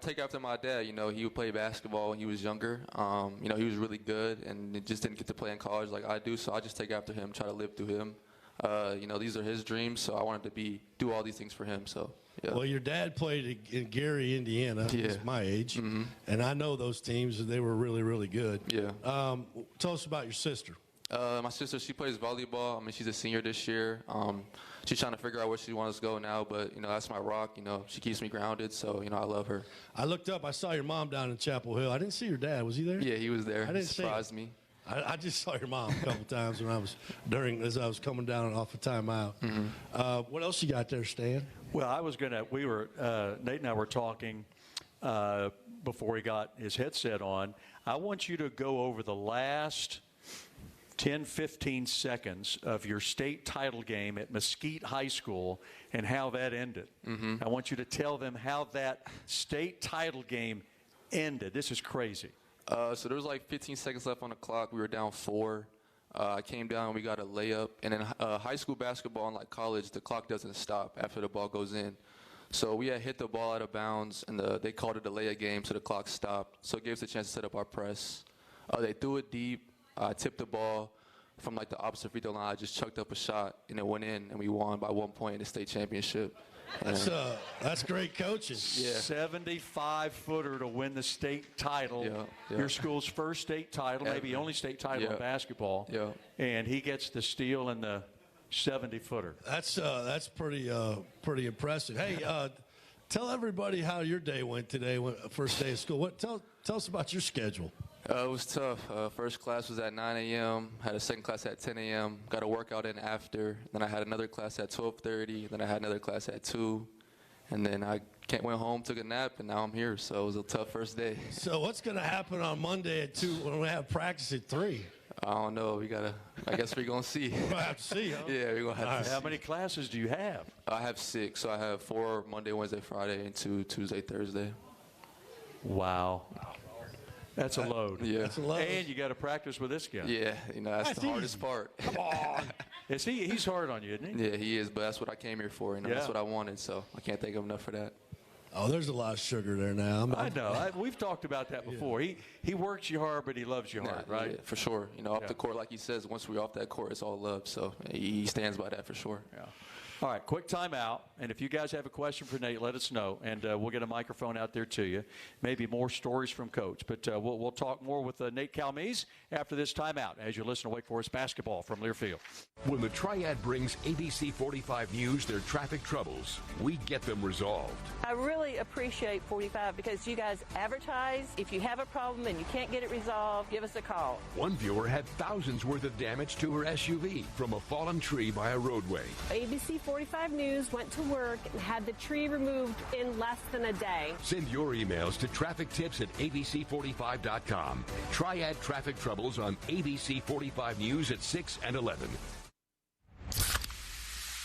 Speaker 21: take after my dad. He would play basketball when he was younger. He was really good, and it just didn't get to play in college like I do. So I just take after him, try to live through him. These are his dreams, so I wanted to do all these things for him. So. Yeah.
Speaker 5: Well, your dad played in Gary, Indiana.
Speaker 21: Yeah.
Speaker 5: He's my age.
Speaker 21: Mm-hmm.
Speaker 5: And I know those teams. They were really, really good.
Speaker 21: Yeah.
Speaker 5: Tell us about your sister.
Speaker 21: My sister, she plays volleyball. She's a senior this year. She's trying to figure out where she wants to go now, but, that's my rock. She keeps me grounded, so, I love her.
Speaker 5: I looked up. I saw your mom down in Chapel Hill. I didn't see your dad. Was he there?
Speaker 21: Yeah, he was there.
Speaker 5: I didn't
Speaker 21: surprised me.
Speaker 5: I just saw your mom a couple times as I was coming down off a timeout.
Speaker 21: Mm-hmm.
Speaker 5: What else you got there, Stan?
Speaker 4: Well, Nate and I were talking before he got his headset on. I want you to go over the last 10, 15 seconds of your state title game at Mesquite High School and how that ended.
Speaker 21: Mm-hmm.
Speaker 4: I want you to tell them how that state title game ended. This is crazy.
Speaker 21: So there was 15 seconds left on the clock. We were down 4. I came down and we got a layup. And in high school basketball, unlike college, the clock doesn't stop after the ball goes in. So we had hit the ball out of bounds, and they called it a layup game, so the clock stopped. So it gave us a chance to set up our press. They threw it deep. I tipped the ball from the opposite free throw line. I just chucked up a shot, and it went in, and we won by 1 point in the state championship.
Speaker 5: That's great coaching.
Speaker 21: Yeah.
Speaker 4: 75-footer to win the state title.
Speaker 21: Yeah.
Speaker 4: Your school's first state title, maybe only state title in basketball.
Speaker 21: Yeah.
Speaker 4: And he gets the steal in the 70-footer.
Speaker 5: That's pretty impressive. Hey, tell everybody how your day went today, first day of school. Tell us about your schedule.
Speaker 21: It was tough. First class was at 9 a.m. Had a second class at 10 a.m. Got a workout in after. Then I had another class at 12:30. Then I had another class at 2. And then I went home, took a nap, and now I'm here. So it was a tough first day.
Speaker 5: So what's going to happen on Monday at 2 when we have practice at 3?
Speaker 21: I don't know. I guess we're going to see.
Speaker 5: We'll have to see, huh?
Speaker 21: Yeah, we're going to have to see.
Speaker 4: How many classes do you have?
Speaker 21: I have 6. So I have 4 Monday, Wednesday, Friday, and 2 Tuesday, Thursday.
Speaker 4: Wow. That's a load.
Speaker 21: Yeah.
Speaker 5: That's a load.
Speaker 4: And you got to practice with this guy.
Speaker 21: Yeah, that's the hardest part.
Speaker 5: Come on.
Speaker 4: He's hard on you, isn't he?
Speaker 21: Yeah, he is, but that's what I came here for. That's what I wanted, so I can't thank him enough for that.
Speaker 5: Oh, there's a lot of sugar there now.
Speaker 4: I know. We've talked about that before. Yeah. He works you hard, but he loves you hard, right?
Speaker 21: Yeah, for sure. Off the court, like he says, once we're off that court, it's all love. So he stands by that for sure.
Speaker 4: Yeah. All right, quick timeout. And if you guys have a question for Nate, let us know, and we'll get a microphone out there to you. Maybe more stories from Coach. But we'll talk more with Nate Calmes after this timeout as you listen to Wake Forest basketball from Learfield.
Speaker 11: When the Triad brings ABC 45 News their traffic troubles, we get them resolved.
Speaker 12: I really appreciate 45 because you guys advertise. If you have a problem and you can't get it resolved, give us a call.
Speaker 11: One viewer had thousands worth of damage to her SUV from a fallen tree by a roadway.
Speaker 13: ABC 45 News went to work and had the tree removed in less than a day.
Speaker 11: Send your emails to traffictips@abc45.com. Triad traffic troubles on ABC 45 News at 6 and 11.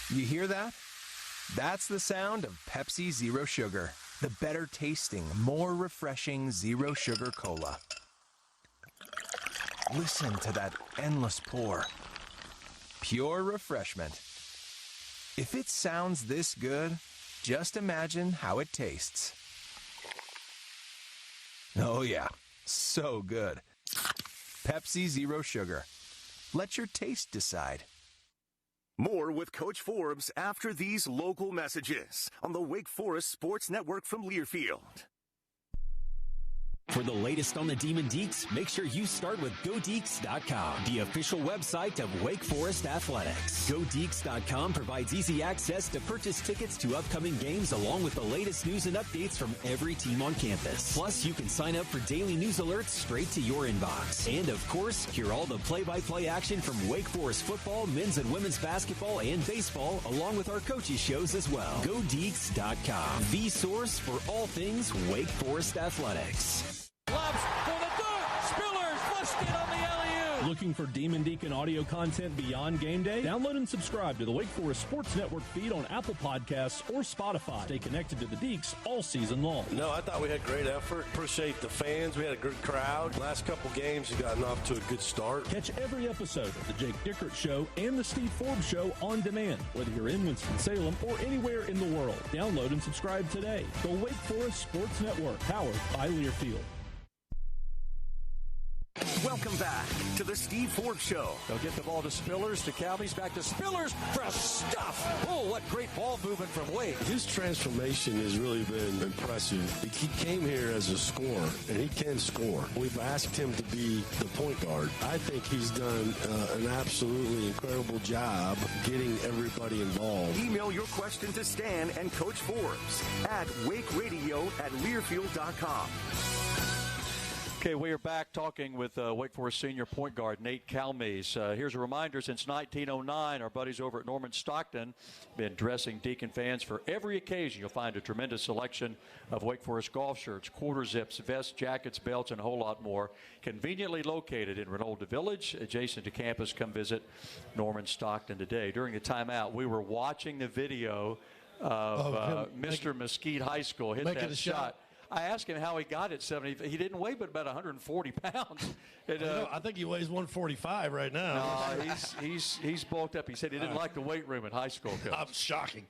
Speaker 1: You hear that? That's the sound of Pepsi Zero Sugar, the better tasting, more refreshing Zero Sugar Cola. Listen to that endless pour. Pure refreshment. If it sounds this good, just imagine how it tastes. Oh yeah, so good. Pepsi Zero Sugar. Let your taste decide.
Speaker 3: More with Coach Forbes after these local messages on the Wake Forest Sports Network from Learfield.
Speaker 8: For the latest on the Demon Deacs, make sure you start with GoDeacs.com, the official website of Wake Forest Athletics. GoDeacs.com provides easy access to purchase tickets to upcoming games along with the latest news and updates from every team on campus. Plus, you can sign up for daily news alerts straight to your inbox. And, of course, hear all the play-by-play action from Wake Forest football, men's and women's basketball, and baseball, along with our coaches' shows as well. GoDeacs.com, the source for all things Wake Forest Athletics.
Speaker 22: Lobs for the dunk. Spillers flushed it on the alley-oop.
Speaker 23: Looking for Demon Deacon audio content beyond game day? Download and subscribe to the Wake Forest Sports Network feed on Apple Podcasts or Spotify. Stay connected to the Deacs all season long.
Speaker 7: No, I thought we had great effort. Appreciate the fans. We had a good crowd. Last couple games have gotten off to a good start.
Speaker 23: Catch every episode of the Jake Dickert Show and the Steve Forbes Show on demand, whether you're in Winston-Salem or anywhere in the world. Download and subscribe today. The Wake Forest Sports Network, powered by Learfield.
Speaker 3: Welcome back to the Steve Forbes Show.
Speaker 4: They'll get the ball to Spillers, to Calmes, back to Spillers for a stuff. Oh, what great ball movement from Wake.
Speaker 7: His transformation has really been impressive. He came here as a scorer, and he can score. We've asked him to be the point guard. I think he's done an absolutely incredible job getting everybody involved.
Speaker 3: Email your question to Stan and Coach Forbes at wakeradio@learfield.com.
Speaker 4: Okay, we are back talking with Wake Forest senior point guard Nate Calmes. Here's a reminder, since 1909, our buddies over at Norman Stockton been dressing Deacon fans for every occasion. You'll find a tremendous selection of Wake Forest golf shirts, quarter zips, vests, jackets, belts, and a whole lot more. Conveniently located in Renolda Village, adjacent to campus. Come visit Norman Stockton today. During the timeout, we were watching the video of Mr. Mesquite High School hit that shot. I asked him how he got it 70. He didn't weigh but about 140 pounds. And,
Speaker 5: I think he weighs 145 right now.
Speaker 4: No, he's bulked up. He said he didn't like the weight room in high school.
Speaker 5: I'm shocking.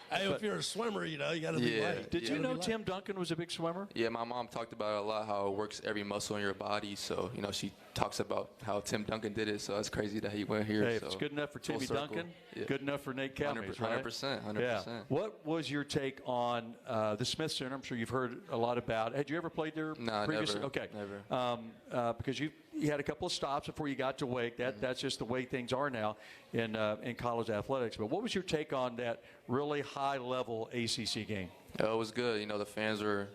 Speaker 5: Hey, if you're a swimmer, you got to be light.
Speaker 4: Did you know Tim Duncan was a big swimmer?
Speaker 21: Yeah, my mom talked about it a lot, how it works every muscle in your body. So, she talks about how Tim Duncan did it. So it's crazy that he went here.
Speaker 4: Hey, if it's good enough for Timmy Duncan, good enough for Nate Calmes,
Speaker 21: 100%.
Speaker 4: Yeah. What was your take on the Smith Center? I'm sure you've heard a lot about. Had you ever played there previously?
Speaker 21: Never.
Speaker 4: Okay.
Speaker 21: Never.
Speaker 4: Because you had a couple of stops before you got to Wake. That's just the way things are now in college athletics. But what was your take on that really high-level ACC game?
Speaker 21: It was good. The fans were,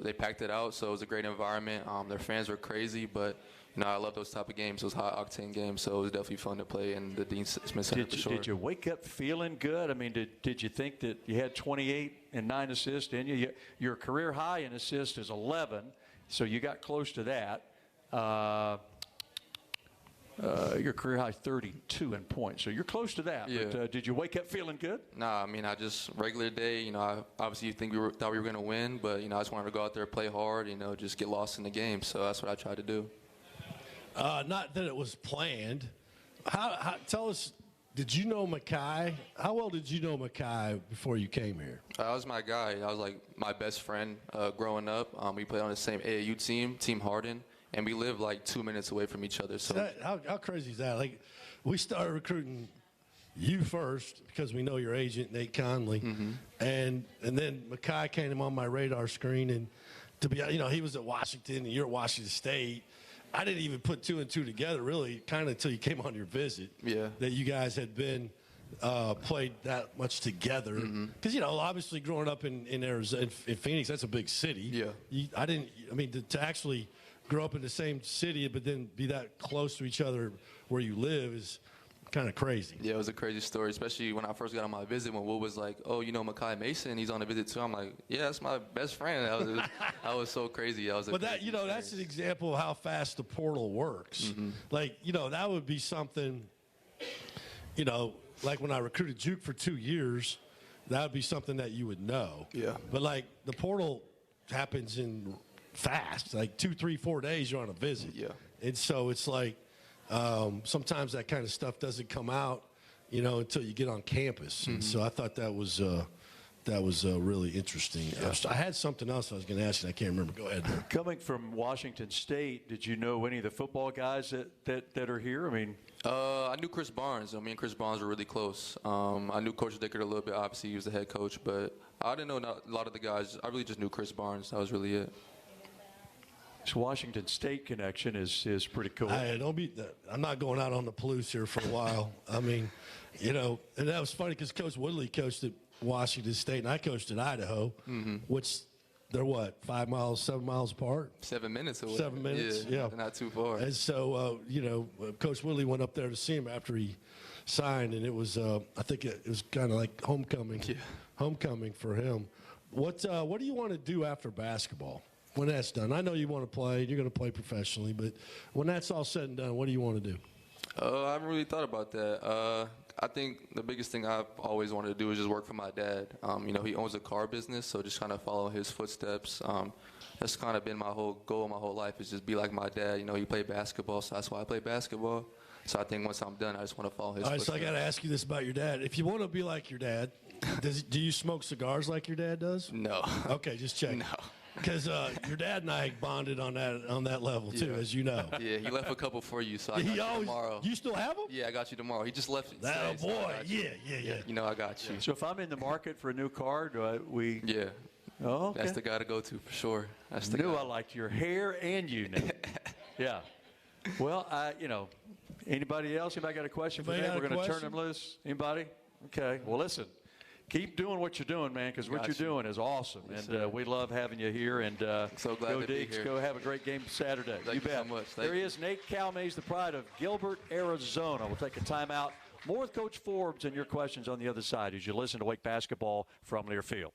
Speaker 21: they packed it out, so it was a great environment. Their fans were crazy, but I love those type of games, those high-octane games, so it was definitely fun to play in the Dean Smith Center for sure.
Speaker 4: Did you wake up feeling good? I mean, did you think that you had 28 and 9 assists in you? Your career high in assists is 11, so you got close to that. Your career high 32 in points, so you're close to that.
Speaker 21: Yeah.
Speaker 4: But did you wake up feeling good?
Speaker 21: Nah, I just regular day. I obviously thought we were going to win, but I just wanted to go out there, play hard, just get lost in the game. So that's what I tried to do.
Speaker 5: Not that it was planned. Tell us, did you know Mackay? How well did you know Mackay before you came here?
Speaker 21: That was my guy. I was like my best friend growing up. We played on the same AAU team, Team Hardin, and we lived like 2 minutes away from each other. So
Speaker 5: how crazy is that? Like, we started recruiting you first because we know your agent, Nate Conley. And then Mekhi came on my radar screen. And to be, he was at Washington and you're at Washington State. I didn't even put 2 and 2 together really kind of until you came on your visit.
Speaker 21: Yeah.
Speaker 5: That you guys had been played that much together. Because, obviously growing up in Arizona, in Phoenix, that's a big city.
Speaker 21: Yeah.
Speaker 5: To actually grow up in the same city but then be that close to each other where you live is kind of crazy.
Speaker 21: Yeah, it was a crazy story, especially when I first got on my visit when Will was like, oh, Mekhi Mason, he's on a visit too. I'm like, yeah, that's my best friend. That was so crazy. That's an example of how fast the portal works. That would be something, like when I recruited Juke for 2 years, that would be something that you would know. Yeah.
Speaker 5: But the portal happens in fast, 2, 3, 4 days you're on a visit.
Speaker 21: Yeah.
Speaker 5: And so it's sometimes that kind of stuff doesn't come out, until you get on campus. And so I thought that was really interesting.
Speaker 21: Yeah.
Speaker 5: I had something else I was going to ask you. I can't remember. Go ahead.
Speaker 4: Coming from Washington State, did you know any of the football guys that are here?
Speaker 21: I knew Chris Barnes. Me and Chris Barnes were really close. I knew Coach Dickert a little bit. Obviously, he was the head coach, but I didn't know a lot of the guys. I really just knew Chris Barnes. That was really it.
Speaker 4: This Washington State connection is pretty cool.
Speaker 5: I'm not going out on the Palouse here for a while. And that was funny because Coach Woodley coached at Washington State, and I coached at Idaho, which they're 7 miles apart?
Speaker 21: 7 minutes away.
Speaker 5: 7 minutes, yeah.
Speaker 21: Not too far.
Speaker 5: And so, Coach Woodley went up there to see him after he signed, and it was, I think it was kind of like homecoming for him. What do you want to do after basketball? When that's done, I know you want to play. You're going to play professionally, but when that's all said and done, what do you want to do?
Speaker 21: I haven't really thought about that. I think the biggest thing I've always wanted to do is just work for my dad. He owns a car business, so just kind of follow his footsteps. That's kind of been my whole goal my whole life is just be like my dad. He played basketball, so that's why I play basketball. So I think once I'm done, I just want to follow his footsteps.
Speaker 5: All right, so I got to ask you this about your dad. If you want to be like your dad, do you smoke cigars like your dad does?
Speaker 21: No.
Speaker 5: Okay, just check.
Speaker 21: No.
Speaker 5: Because your dad and I bonded on that level too, as you know.
Speaker 21: Yeah, he left a couple for you, so I got you tomorrow.
Speaker 5: You still have them?
Speaker 21: Yeah, I got you tomorrow. He just left.
Speaker 5: That
Speaker 21: today,
Speaker 5: boy,
Speaker 21: so
Speaker 5: yeah.
Speaker 21: I got you.
Speaker 4: So if I'm in the market for a new car, we?
Speaker 21: Yeah.
Speaker 4: Oh, okay.
Speaker 21: That's the guy to go to for sure. That's the
Speaker 4: guy.
Speaker 21: I
Speaker 4: liked your hair and you knew. Yeah. Well, anybody else? Anybody got a question for me? We're going to turn them loose. Anybody? Okay. Well, listen. Keep doing what you're doing, man, because what you're doing is awesome.
Speaker 21: Yes,
Speaker 4: and we love having you here. And
Speaker 21: so glad
Speaker 4: go
Speaker 21: to be
Speaker 4: Deeks,
Speaker 21: here.
Speaker 4: Go have a great game Saturday.
Speaker 21: Thank you
Speaker 4: bet.
Speaker 21: so much.
Speaker 4: There he is, Nate Calmaze, the pride of Gilbert, Arizona. We'll take a timeout. More with Coach Forbes and your questions on the other side as you listen to Wake Basketball from Learfield.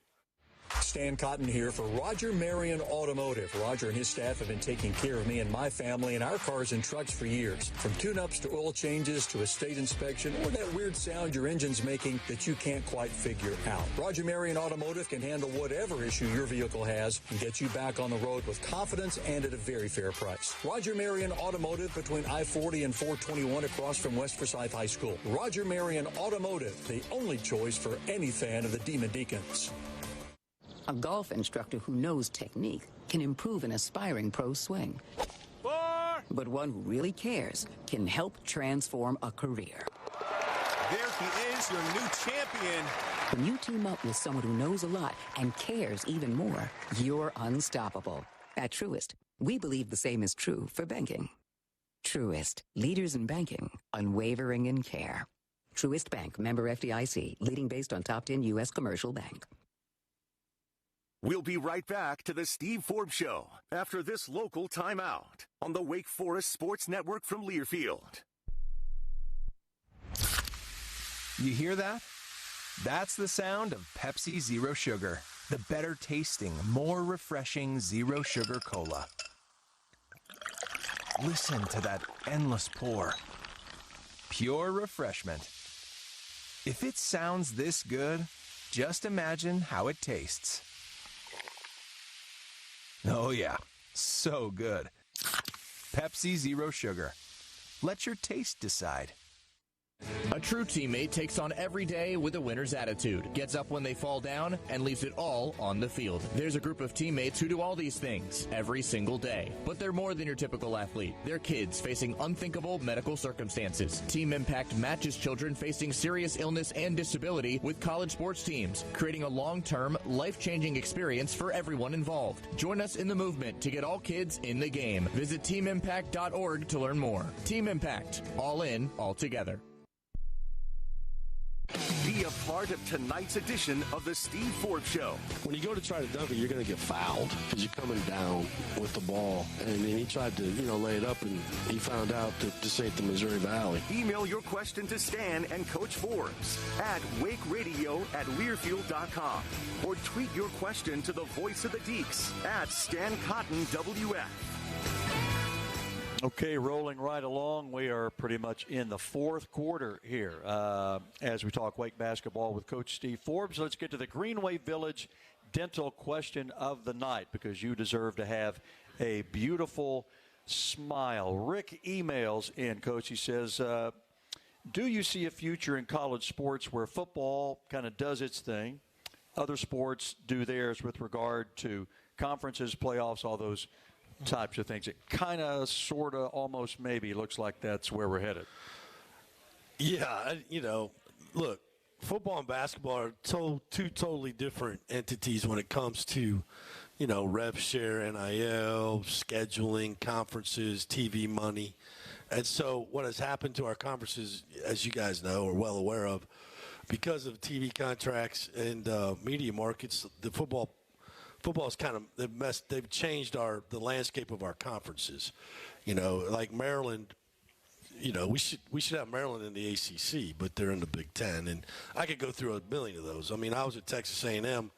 Speaker 6: Stan Cotton here for Roger Marion Automotive. Roger and his staff have been taking care of me and my family and our cars and trucks for years. From tune-ups to oil changes to a state inspection or that weird sound your engine's making that you can't quite figure out. Roger Marion Automotive can handle whatever issue your vehicle has and get you back on the road with confidence and at a very fair price. Roger Marion Automotive between I-40 and 421 across from West Forsyth High School. Roger Marion Automotive, the only choice for any fan of the Demon Deacons.
Speaker 2: A golf instructor who knows technique can improve an aspiring pro's swing. But one who really cares can help transform a career.
Speaker 9: There he is, your new champion.
Speaker 2: When you team up with someone who knows a lot and cares even more, you're unstoppable. At Truist, we believe the same is true for banking. Truist, leaders in banking, unwavering in care. Truist Bank, member FDIC, leading based on top 10 U.S. commercial bank.
Speaker 3: We'll be right back to the Steve Forbes Show after this local timeout on the Wake Forest Sports Network from Learfield.
Speaker 1: You hear that? That's the sound of Pepsi Zero Sugar, the better tasting, more refreshing Zero Sugar Cola. Listen to that endless pour. Pure refreshment. If it sounds this good, just imagine how it tastes. Oh yeah, so good. Pepsi Zero Sugar. Let your taste decide.
Speaker 17: A true teammate takes on every day with a winner's attitude, gets up when they fall down, and leaves it all on the field. There's a group of teammates who do all these things every single day. But they're more than your typical athlete. They're kids facing unthinkable medical circumstances. Team Impact matches children facing serious illness and disability with college sports teams, creating a long-term, life-changing experience for everyone involved. Join us in the movement to get all kids in the game. Visit teamimpact.org to learn more. Team Impact. All in, all together.
Speaker 3: Be a part of tonight's edition of the Steve Forbes Show.
Speaker 5: When you go to try to dunk it, you're going to get fouled because you're coming down with the ball. And then he tried to, lay it up, and he found out that this ain't the Missouri Valley.
Speaker 3: Email your question to Stan and Coach Forbes at wakeradio@learfield.com or tweet your question to the voice of the Deeks at Stan Cotton WF.
Speaker 4: Okay, rolling right along. We are pretty much in the fourth quarter here as we talk Wake basketball with Coach Steve Forbes. Let's get to the Greenway Village dental question of the night, because you deserve to have a beautiful smile. Rick emails in, Coach. He says, do you see a future in college sports where football kind of does its thing, other sports do theirs with regard to conferences, playoffs, all those types of things? It kind of, sort of, almost maybe looks like that's where we're headed.
Speaker 5: Yeah, look, football and basketball are two totally different entities when it comes to, rev share, NIL, scheduling, conferences, TV money. And so what has happened to our conferences, as you guys know, are well aware of, because of TV contracts and media markets, the football's kind of they've changed the landscape of our conferences. Like Maryland, we should have Maryland in the ACC, but they're in the Big Ten, and I could go through a million of those. I mean, I was at Texas A&M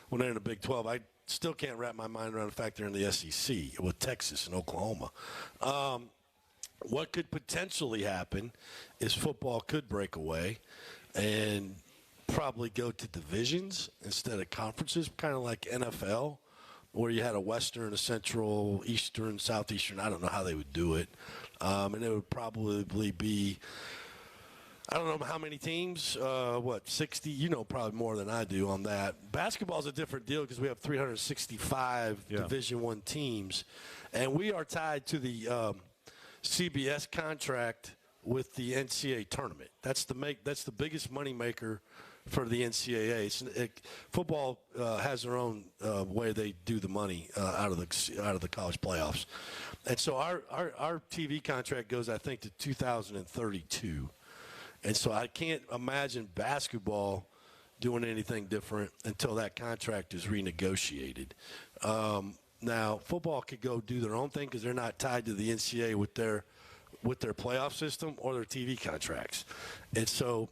Speaker 5: when they're in the Big 12. I still can't wrap my mind around the fact they're in the SEC with Texas and Oklahoma. What could potentially happen is football could break away and probably go to divisions instead of conferences, kind of like NFL, where you had a Western, a Central, Eastern, Southeastern. I don't know how they would do it. And it would probably be, I don't know how many teams, 60? Probably more than I do on that. Basketball is a different deal because we have 365 Division I teams. And we are tied to the CBS contract with the NCAA tournament. That's the biggest moneymaker for the NCAA. Football has their own way they do the money out of the college playoffs, and so our TV contract goes, I think, to 2032, and so I can't imagine basketball doing anything different until that contract is renegotiated. Now, football could go do their own thing because they're not tied to the NCAA with their playoff system or their TV contracts. And so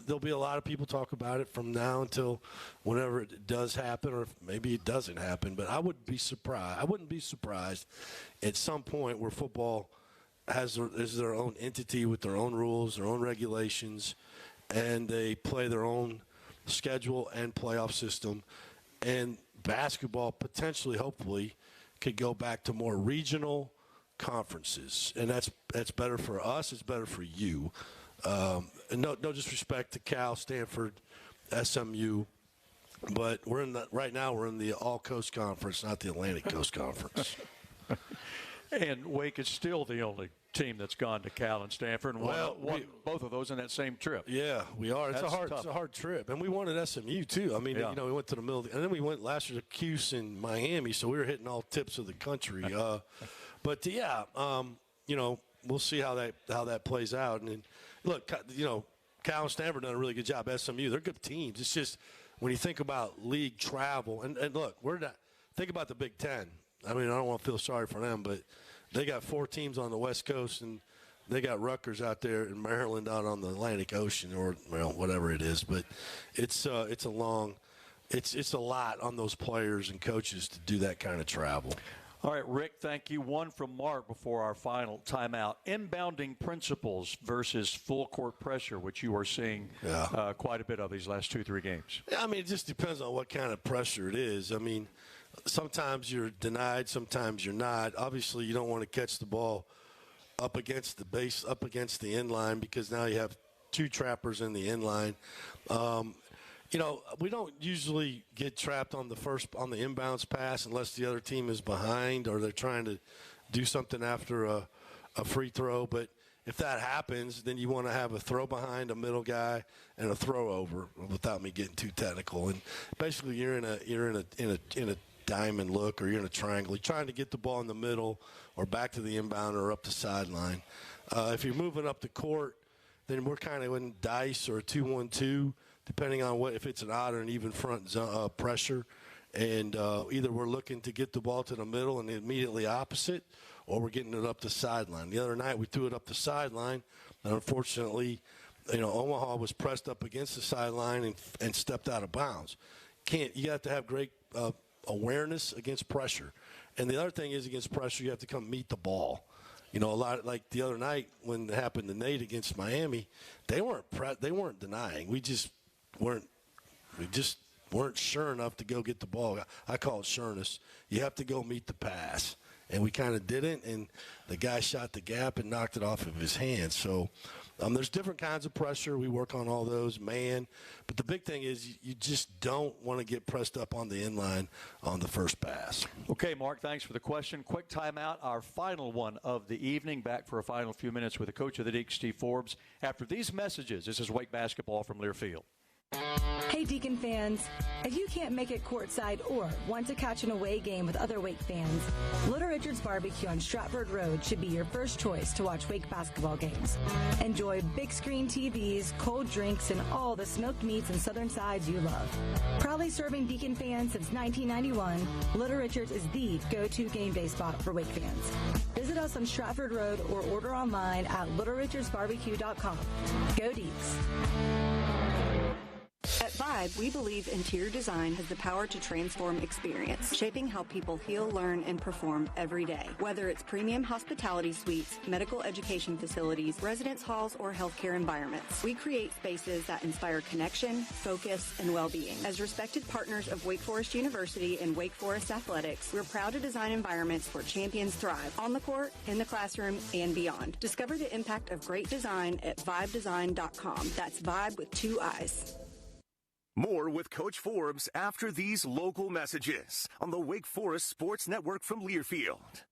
Speaker 5: there'll be a lot of people talk about it from now until whenever it does happen, or maybe it doesn't happen. But I wouldn't be surprised at some point where football is their own entity with their own rules, their own regulations, and they play their own schedule and playoff system. And basketball potentially, hopefully, could go back to more regional conferences, and that's better for us. It's better for you. And no disrespect to Cal, Stanford, SMU, but right now we're in the All Coast Conference, not the Atlantic Coast Conference.
Speaker 4: And Wake is still the only team that's gone to Cal and Stanford, and won both of those in that same trip.
Speaker 5: Yeah, we are. It's a hard trip, and we won at SMU too. I mean, we went to the middle, and then we went last year to Cuse in Miami, so we were hitting all tips of the country. But we'll see how that plays out. And look, Cal and Stanford done a really good job. SMU, they're good teams. It's just when you think about league travel, and look, think about the Big Ten. I mean, I don't want to feel sorry for them, but they got 4 teams on the West Coast, and they got Rutgers out there in Maryland out on the Atlantic Ocean, or whatever it is. But it's a lot on those players and coaches to do that kind of travel.
Speaker 4: All right, Rick, thank you. One from Mark before our final timeout. Inbounding principles versus full court pressure, which you are seeing quite a bit of these last 2-3 games.
Speaker 5: Yeah, I mean, it just depends on what kind of pressure it is. I mean, sometimes you're denied, sometimes you're not. Obviously, you don't want to catch the ball up against the base, up against the end line, because now you have two trappers in the inline. We don't usually get trapped on the inbounds pass unless the other team is behind or they're trying to do something after a free throw. But if that happens, then you want to have a throw behind, a middle guy, and a throw over without me getting too technical. And basically, you're in a diamond look, or you're in a triangle. You're trying to get the ball in the middle or back to the inbound or up the sideline. If you're moving up the court, then we're kind of in dice or a 2-1-2, depending on if it's an odd or an even front pressure. And either we're looking to get the ball to the middle and immediately opposite, or we're getting it up the sideline. The other night we threw it up the sideline, and unfortunately, Omaha was pressed up against the sideline and stepped out of bounds. You have to have great awareness against pressure. And the other thing is, against pressure, you have to come meet the ball. A lot like the other night when it happened to Nate against Miami, they weren't denying. We just weren't sure enough to go get the ball. I call it sureness. You have to go meet the pass. And we kind of didn't, and the guy shot the gap and knocked it off of his hand. So there's different kinds of pressure. We work on all those, man. But the big thing is you just don't want to get pressed up on the inline on the first pass.
Speaker 4: Okay, Mark, thanks for the question. Quick timeout, our final one of the evening. Back for a final few minutes with the coach of the Deacons, Steve Forbes. After these messages, this is Wake basketball from Learfield.
Speaker 10: Hey Deacon fans, if you can't make it courtside or want to catch an away game with other Wake fans, Little Richard's Barbecue on Stratford Road should be your first choice to watch Wake basketball games. Enjoy big screen TVs, cold drinks, and all the smoked meats and southern sides you love. Proudly serving Deacon fans since 1991, Little Richard's is the go-to game day spot for Wake fans. Visit us on Stratford Road or order online at littlerichardsbarbecue.com. Go Deeks!
Speaker 14: At Vibe, we believe interior design has the power to transform experience, shaping how people heal, learn, and perform every day. Whether it's premium hospitality suites, medical education facilities, residence halls, or healthcare environments, we create spaces that inspire connection, focus, and well-being. As respected partners of Wake Forest University and Wake Forest Athletics, we're proud to design environments where champions thrive, on the court, in the classroom, and beyond. Discover the impact of great design at vibedesign.com. That's Vibe with 2 I's.
Speaker 3: More with Coach Forbes after these local messages on the Wake Forest Sports Network from Learfield.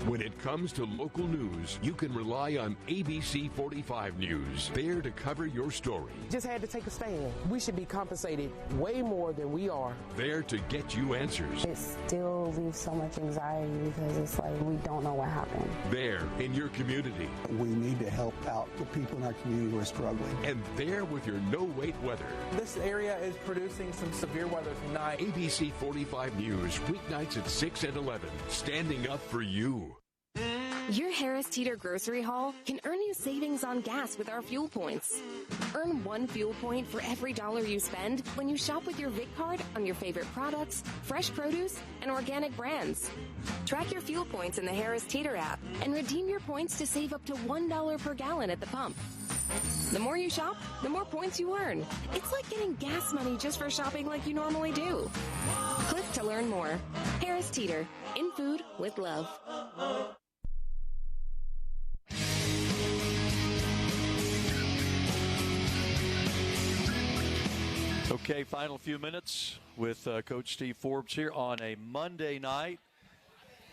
Speaker 11: When it comes to local news, you can rely on ABC 45 News, there to cover your story.
Speaker 18: Just had to take a stand. We should be compensated way more than we are.
Speaker 11: There to get you answers.
Speaker 19: It still leaves so much anxiety because it's like we don't know what happened.
Speaker 11: There in your community.
Speaker 20: We need to help out the people in our community who are struggling.
Speaker 11: And there with your no-wait weather.
Speaker 15: This area is producing some severe weather tonight.
Speaker 11: ABC 45 News, weeknights at 6 and 11, standing up for you.
Speaker 16: Your Harris Teeter grocery haul can earn you savings on gas with our fuel points. Earn 1 fuel point for every $1 you spend when you shop with your Vic card on your favorite products, fresh produce, and organic brands. Track your fuel points in the Harris Teeter app and redeem your points to save up to $1 per gallon at the pump. The more you shop, the more points you earn. It's like getting gas money just for shopping like you normally do. Click to learn more. Harris Teeter, in food with love.
Speaker 4: Okay, final few minutes with Coach Steve Forbes here on a Monday night.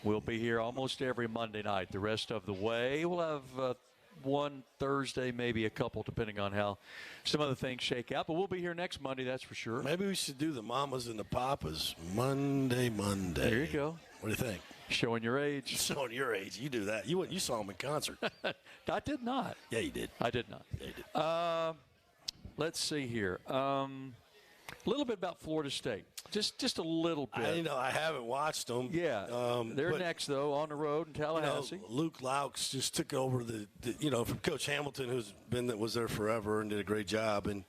Speaker 4: We'll be here almost every Monday night the rest of the way. We'll have one Thursday, maybe a couple, depending on how some other things shake out. But we'll be here next Monday, that's for sure.
Speaker 5: Maybe we should do the Mamas and the Papas Monday.
Speaker 4: There you go.
Speaker 5: What do you think?
Speaker 4: Showing your age.
Speaker 5: Showing your age. You do that. You saw them in concert.
Speaker 4: I did not.
Speaker 5: Yeah, you did.
Speaker 4: I did not.
Speaker 5: Yeah, you did.
Speaker 4: Let's see here. A little bit about Florida State. Just a little bit.
Speaker 5: I haven't watched them.
Speaker 4: Yeah. They're next, though, on the road in Tallahassee.
Speaker 5: Luke Laux just took over the from Coach Hamilton, was there forever and did a great job. And,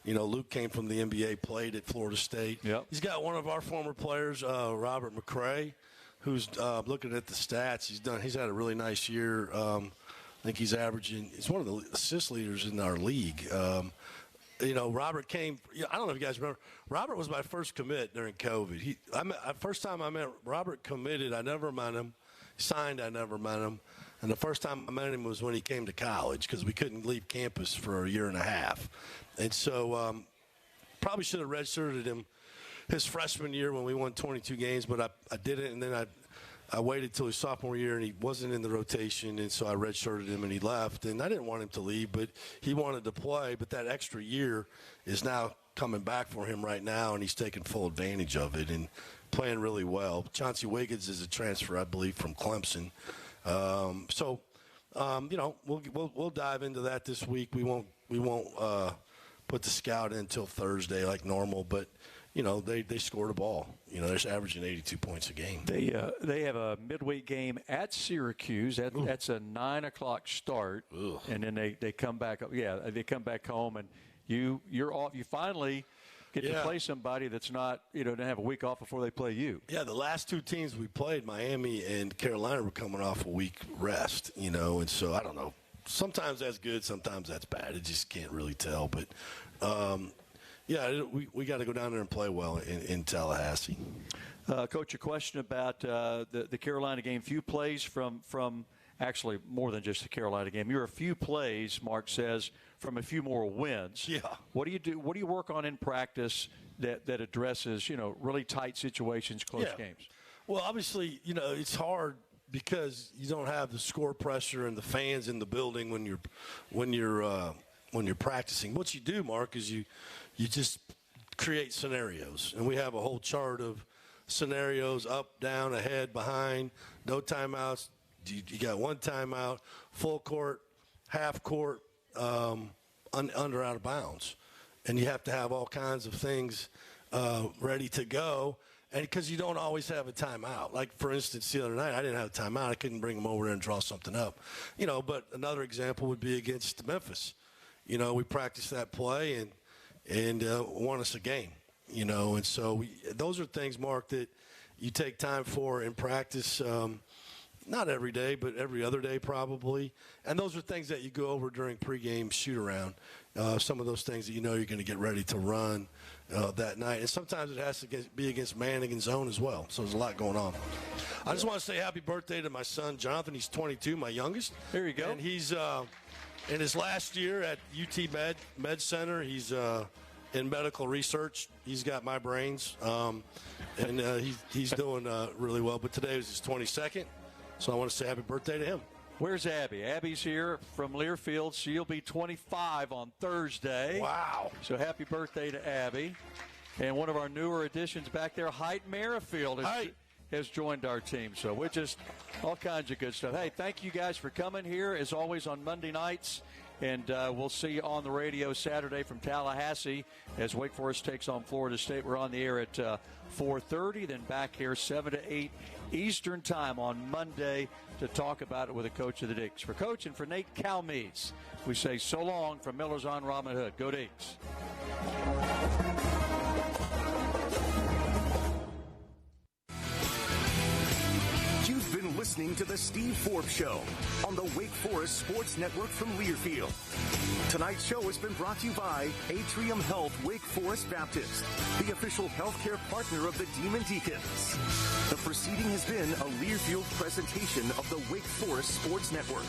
Speaker 5: Luke came from the NBA, played at Florida State.
Speaker 4: Yep.
Speaker 5: He's got one of our former players, Robert McCray, who's looking at the stats. He's had a really nice year. I think he's one of the assist leaders in our league. Robert came. I don't know if you guys remember. Robert was my first commit during COVID. First time I met Robert committed, I never met him. Signed, I never met him. And the first time I met him was when he came to college because we couldn't leave campus for a year and a half. And so probably should have redshirted him his freshman year when we won 22 games, but I did it, and then I waited till his sophomore year, and he wasn't in the rotation, and so I redshirted him, and he left. And I didn't want him to leave, but he wanted to play. But that extra year is now coming back for him right now, and he's taking full advantage of it and playing really well. Chauncey Wiggins is a transfer, I believe, from Clemson. We'll dive into that this week. We won't put the scout in until Thursday like normal, but they scored a ball. They're averaging 82 points a game.
Speaker 4: They have a midweek game at Syracuse. That's a 9:00 start.
Speaker 5: Ugh.
Speaker 4: And then they come back up. Yeah, they come back home, and you're off. You finally get to play somebody that's not to have a week off before they play you.
Speaker 5: Yeah, the last two teams we played, Miami and Carolina, were coming off a week rest. And so I don't know. Sometimes that's good, sometimes that's bad. It just can't really tell, but. We got to go down there and play well in Tallahassee.
Speaker 4: Coach, a question about the Carolina game. Few plays from actually more than just the Carolina game. You're a few plays, Mark says, from a few more wins.
Speaker 5: Yeah.
Speaker 4: What do you do? What do you work on in practice that addresses really tight situations, close games?
Speaker 5: Well, obviously, it's hard because you don't have the score pressure and the fans in the building when you're practicing. What you do, Mark, is you just create scenarios. And we have a whole chart of scenarios: up, down, ahead, behind, no timeouts. You got one timeout, full court, half court, under, out of bounds. And you have to have all kinds of things ready to go. And because you don't always have a timeout. Like, for instance, the other night, I didn't have a timeout. I couldn't bring them over there and draw something up. But another example would be against Memphis. We practiced that play and won us a game, and so those are things, Mark, that you take time for in practice, not every day, but every other day probably. And those are things that you go over during pregame shoot-around, some of those things that you're going to get ready to run that night. And sometimes it has to be against man against zone as well, so there's a lot going on. I just want to say happy birthday to my son, Jonathan. He's 22, my youngest.
Speaker 4: There you go.
Speaker 5: And he's in his last year at UT Med Center. He's in medical research. He's got my brains, and he's doing really well. But today was his 22nd, so I want to say happy birthday to him.
Speaker 4: Where's Abby? Abby's here from Learfield. She'll be 25 on Thursday.
Speaker 5: Wow.
Speaker 4: So happy birthday to Abby. And one of our newer additions back there, Height Merrifield, has joined our team. So we're just all kinds of good stuff. Hey, thank you guys for coming here, as always, on Monday nights. And we'll see you on the radio Saturday from Tallahassee as Wake Forest takes on Florida State. We're on the air at 4:30, then back here 7 to 8 Eastern time on Monday to talk about it with a coach of the Deacs. For Coach and for Nate Calmes, we say so long from Miller's on Robin Hood. Go Deacs.
Speaker 3: You've been listening to The Steve Forbes Show on the Wake Forest Sports Network from Learfield. Tonight's show has been brought to you by Atrium Health Wake Forest Baptist, the official healthcare partner of the Demon Deacons. The proceeding has been a Learfield presentation of the Wake Forest Sports Network.